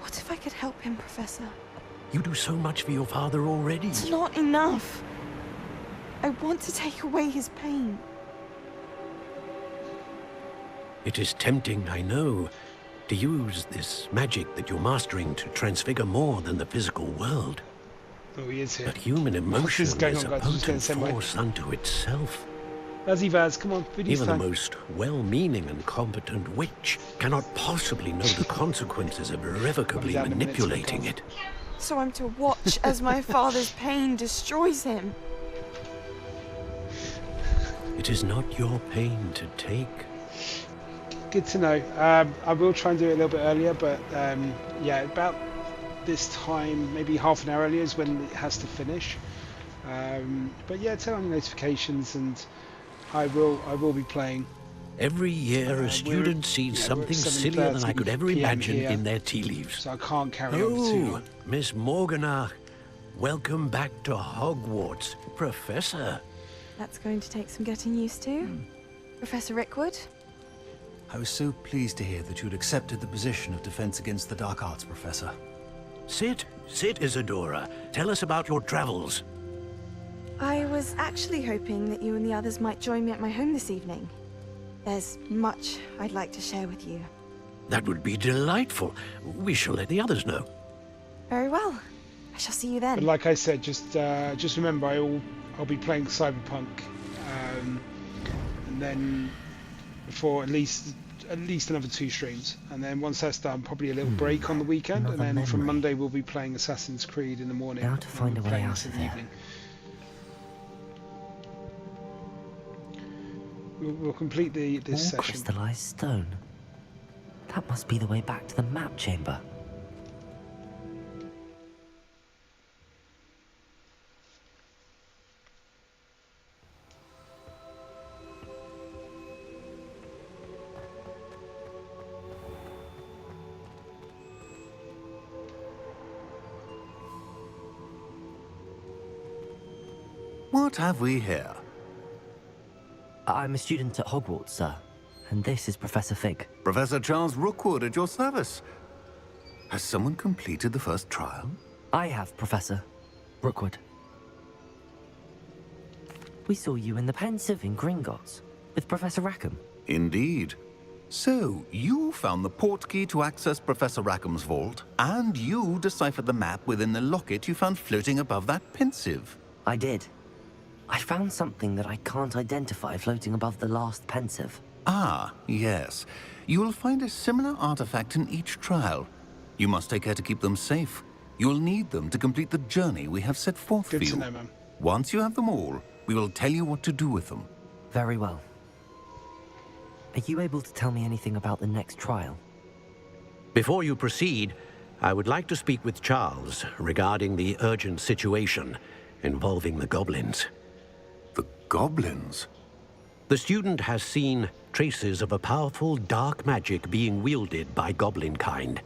Speaker 17: What if I could help him, Professor?
Speaker 9: You do so much for your father already.
Speaker 17: It's not enough. I want to take away his pain.
Speaker 9: It is tempting, I know, to use this magic that you're mastering to transfigure more than the physical world.
Speaker 1: Oh, he is here.
Speaker 9: But human emotion is
Speaker 1: going
Speaker 9: a
Speaker 1: on, guys?
Speaker 9: potent force unto itself.
Speaker 1: Vazzy Vaz, come on, video's
Speaker 9: Even
Speaker 1: time.
Speaker 9: the most well-meaning and competent witch cannot possibly know the consequences of irrevocably manipulating it.
Speaker 17: So I'm to watch as my father's pain destroys him.
Speaker 9: It is not your pain to take.
Speaker 1: Good to know. I will try and do it a little bit earlier, but yeah, about this time, maybe half an hour earlier is when it has to finish. But yeah, turn on your notifications, and I will be playing.
Speaker 9: Every year, a student sees something sillier than I could ever imagine in their tea leaves.
Speaker 1: So I can't carry on too long.
Speaker 9: Miss Morganach, welcome back to Hogwarts, Professor.
Speaker 17: That's going to take some getting used to. Professor Rickwood?
Speaker 18: I was so pleased to hear that you'd accepted the position of Defense Against the Dark Arts, Professor.
Speaker 9: Sit, Isadora. Tell us about your travels.
Speaker 17: I was actually hoping that you and the others might join me at my home this evening. There's much I'd like to share with you.
Speaker 9: That would be delightful. We shall let the others know.
Speaker 17: Very well. I shall see you then.
Speaker 1: But like I said, just remember, I'll be playing Cyberpunk, and then for at least another 2 streams, and then once that's done, probably a little break on the weekend, and then from Monday we'll be playing Assassin's Creed in the morning.
Speaker 4: Now to find a way out of there.
Speaker 1: Evening. We'll complete this
Speaker 4: More
Speaker 1: session.
Speaker 4: crystallized stone. That must be the way back to the map chamber.
Speaker 12: What have we here?
Speaker 4: I'm a student at Hogwarts, sir. And this is Professor Fig.
Speaker 19: Professor Charles Rookwood at your service. Has someone completed the first trial?
Speaker 4: I have, Professor Rookwood. We saw you in the Pensive in Gringotts with Professor Rackham.
Speaker 19: Indeed. So, you found the portkey to access Professor Rackham's vault, and you deciphered the map within the locket you found floating above that Pensive.
Speaker 4: I did. I found something that I can't identify floating above the last Pensive.
Speaker 19: Ah, yes. You will find a similar artifact in each trial. You must take care to keep them safe. You will need them to complete the journey we have set forth for you.
Speaker 1: Good to know, ma'am.
Speaker 19: Once you have them all, we will tell you what to do with them.
Speaker 4: Very well. Are you able to tell me anything about the next trial?
Speaker 9: Before you proceed, I would like to speak with Charles regarding the urgent situation involving the goblins.
Speaker 19: The goblins?
Speaker 9: The student has seen traces of a powerful dark magic being wielded by goblin kind.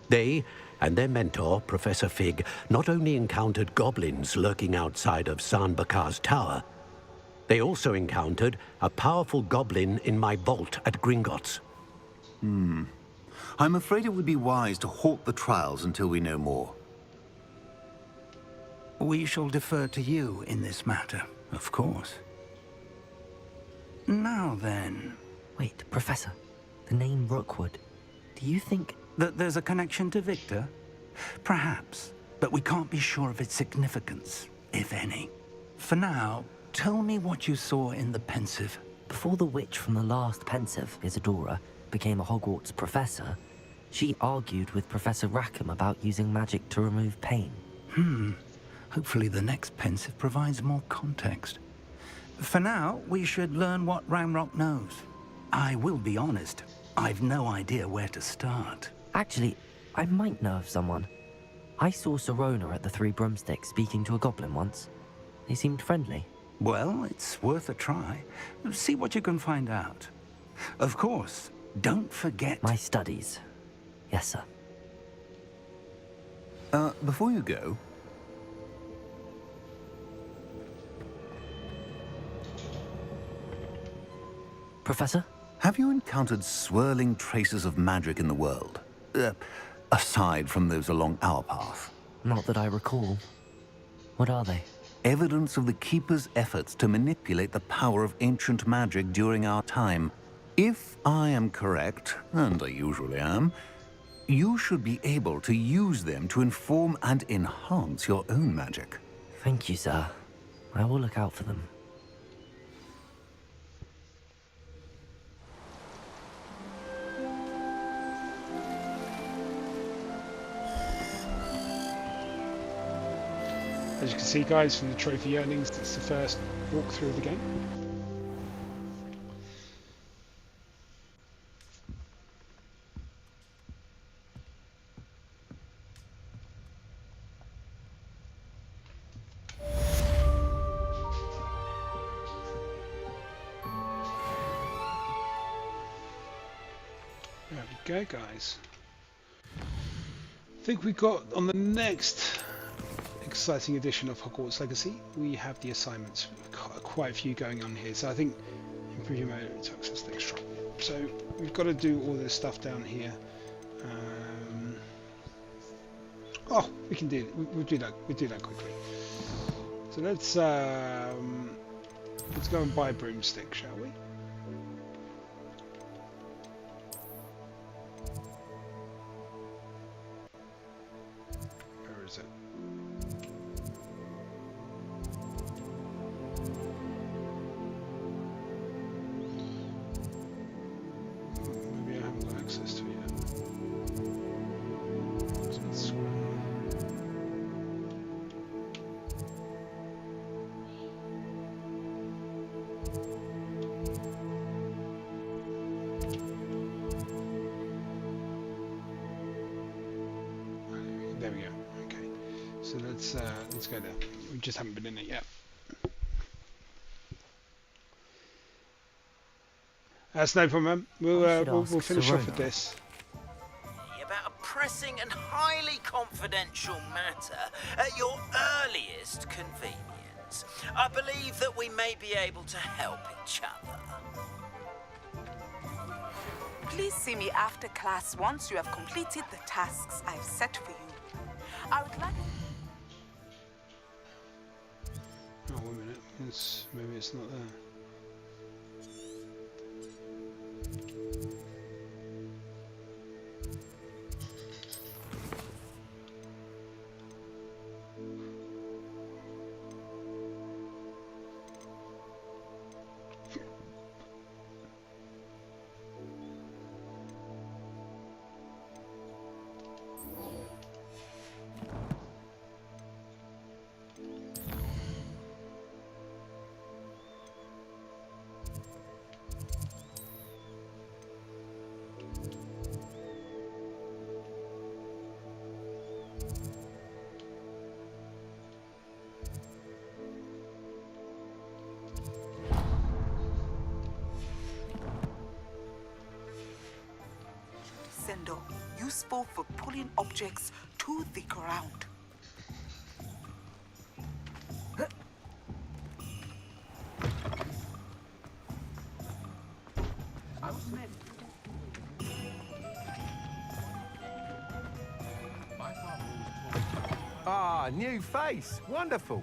Speaker 9: They and their mentor, Professor Fig, not only encountered goblins lurking outside of San Bakar's tower, they also encountered a powerful goblin in my vault at Gringotts.
Speaker 19: I'm afraid it would be wise to halt the trials until we know more.
Speaker 12: We shall defer to you in this matter, of course. Now then...
Speaker 4: Wait, Professor. The name Rookwood. Do you think...
Speaker 12: that there's a connection to Victor? Perhaps, but we can't be sure of its significance, if any. For now, tell me what you saw in the Pensive.
Speaker 4: Before the witch from the last Pensive, Isadora, became a Hogwarts professor, she argued with Professor Rackham about using magic to remove pain.
Speaker 12: Hopefully the next Pensive provides more context. For now, we should learn what Ranrock knows. I will be honest, I've no idea where to start.
Speaker 4: Actually, I might know of someone. I saw Serona at the Three Broomsticks speaking to a goblin once. They seemed friendly.
Speaker 12: Well, it's worth a try. See what you can find out. Of course, don't forget...
Speaker 4: My studies. Yes, sir.
Speaker 19: Before you go...
Speaker 4: Professor?
Speaker 19: Have you encountered swirling traces of magic in the world? Aside from those along our path?
Speaker 4: Not that I recall. What are they?
Speaker 19: Evidence of the Keeper's efforts to manipulate the power of ancient magic during our time. If I am correct, and I usually am, you should be able to use them to inform and enhance your own magic.
Speaker 4: Thank you, sir. I will look out for them.
Speaker 1: As you can see, guys, from the trophy earnings, it's the first walkthrough of the game. There we go, guys. I think we got on the next exciting edition of Hogwarts Legacy, we have the assignments. We've got quite a few going on here, so I think improve your motor to access the extra. So we've got to do all this stuff down here. Oh, we can do it. We'll do that. We'll do that quickly. So let's go and buy a broomstick, shall we? Where is it? Maybe I haven't got access to it yet. So let's there we go. Okay, so let's go there. We just haven't been in it yet. That's no problem. We'll finish off with this.
Speaker 3: About a pressing and highly confidential matter at your earliest convenience.
Speaker 15: friends. I believe that we may be able to help each other.
Speaker 20: Please see me after class once you have completed the tasks I've set for you. I would like...
Speaker 1: Oh, 1 minute. Maybe it's not there.
Speaker 20: Sendo, useful for pulling objects to the ground.
Speaker 21: Ah, new face. Wonderful.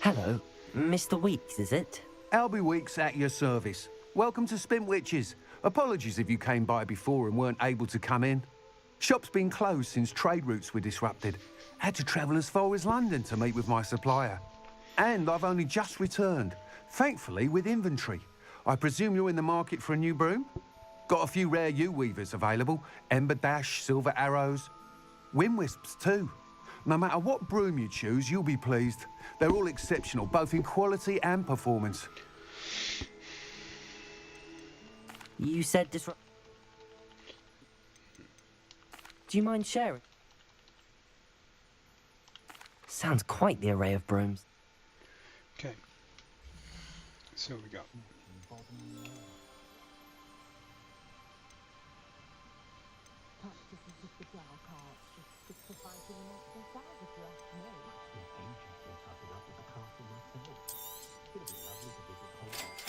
Speaker 4: Hello, Mr. Weeks, is it?
Speaker 21: Albie Weeks at your service. Welcome to Spintwitches. Apologies if you came by before and weren't able to come in. Shop's been closed since trade routes were disrupted. Had to travel as far as London to meet with my supplier. And I've only just returned, thankfully with inventory. I presume you're in the market for a new broom? Got a few rare U-weavers available. Ember Dash, Silver Arrows. Wind Wisps too. No matter what broom you choose, you'll be pleased. They're all exceptional, both in quality and performance.
Speaker 4: You said disrupt. Do you mind sharing? Sounds quite the array of brooms.
Speaker 1: Okay. So what we got.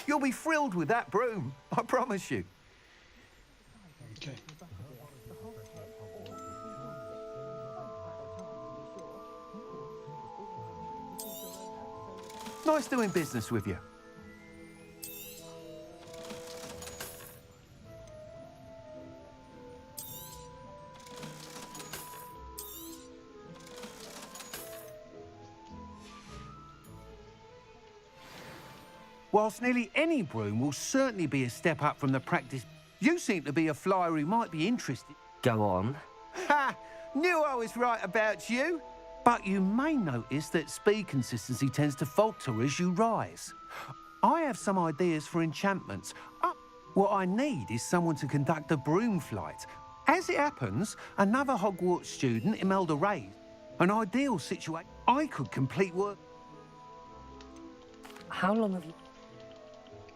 Speaker 21: You'll be thrilled with that broom, I promise you.
Speaker 1: Okay.
Speaker 21: Nice doing business with you. Whilst nearly any broom will certainly be a step up from the practice, you seem to be a flyer who might be interested.
Speaker 4: Go on.
Speaker 21: Ha! Knew I was right about you. But you may notice that speed consistency tends to falter as you rise. I have some ideas for enchantments. What I need is someone to conduct a broom flight. As it happens, another Hogwarts student, Imelda Ray, an ideal situation. I could complete work.
Speaker 4: How long have you...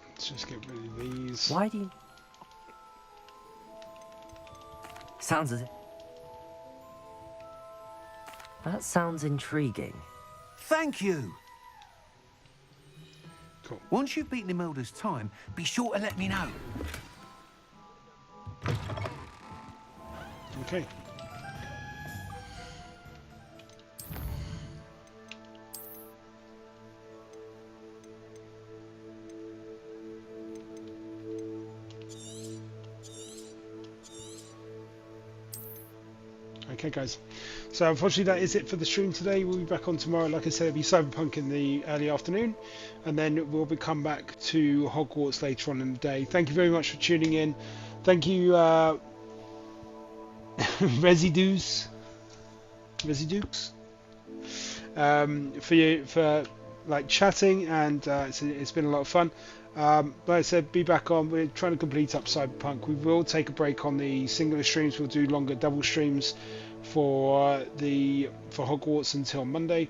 Speaker 1: Let's just get rid of these.
Speaker 4: Why do you... Sounds as if... That sounds intriguing.
Speaker 21: Thank you.
Speaker 1: Cool.
Speaker 21: Once you've beaten Imelda's time, be sure to let me know.
Speaker 1: Okay. Okay, guys. So unfortunately that is it for the stream today. We'll be back on tomorrow. Like I said, it'll be Cyberpunk in the early afternoon, and then we'll come back to Hogwarts later on in the day. Thank you very much for tuning in. Thank you, Residukes, for like chatting, and it's been a lot of fun. Like I said, be back on. We're trying to complete up Cyberpunk. We will take a break on the singular streams. We'll do longer double streams for Hogwarts until Monday.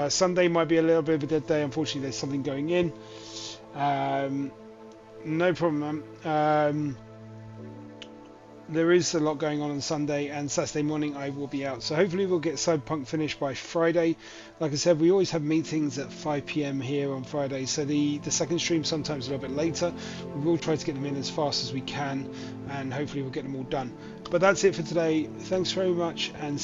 Speaker 1: Sunday might be a little bit of a dead day. Unfortunately, there's something going in. No problem, man. there is a lot going on Sunday, and Saturday morning I will be out. So hopefully we'll get Cyberpunk finished by Friday. Like I said, we always have meetings at 5 PM here on Friday, so the second stream sometimes a little bit later. We will try to get them in as fast as we can, and hopefully we'll get them all done. But that's it for today. Thanks very much, and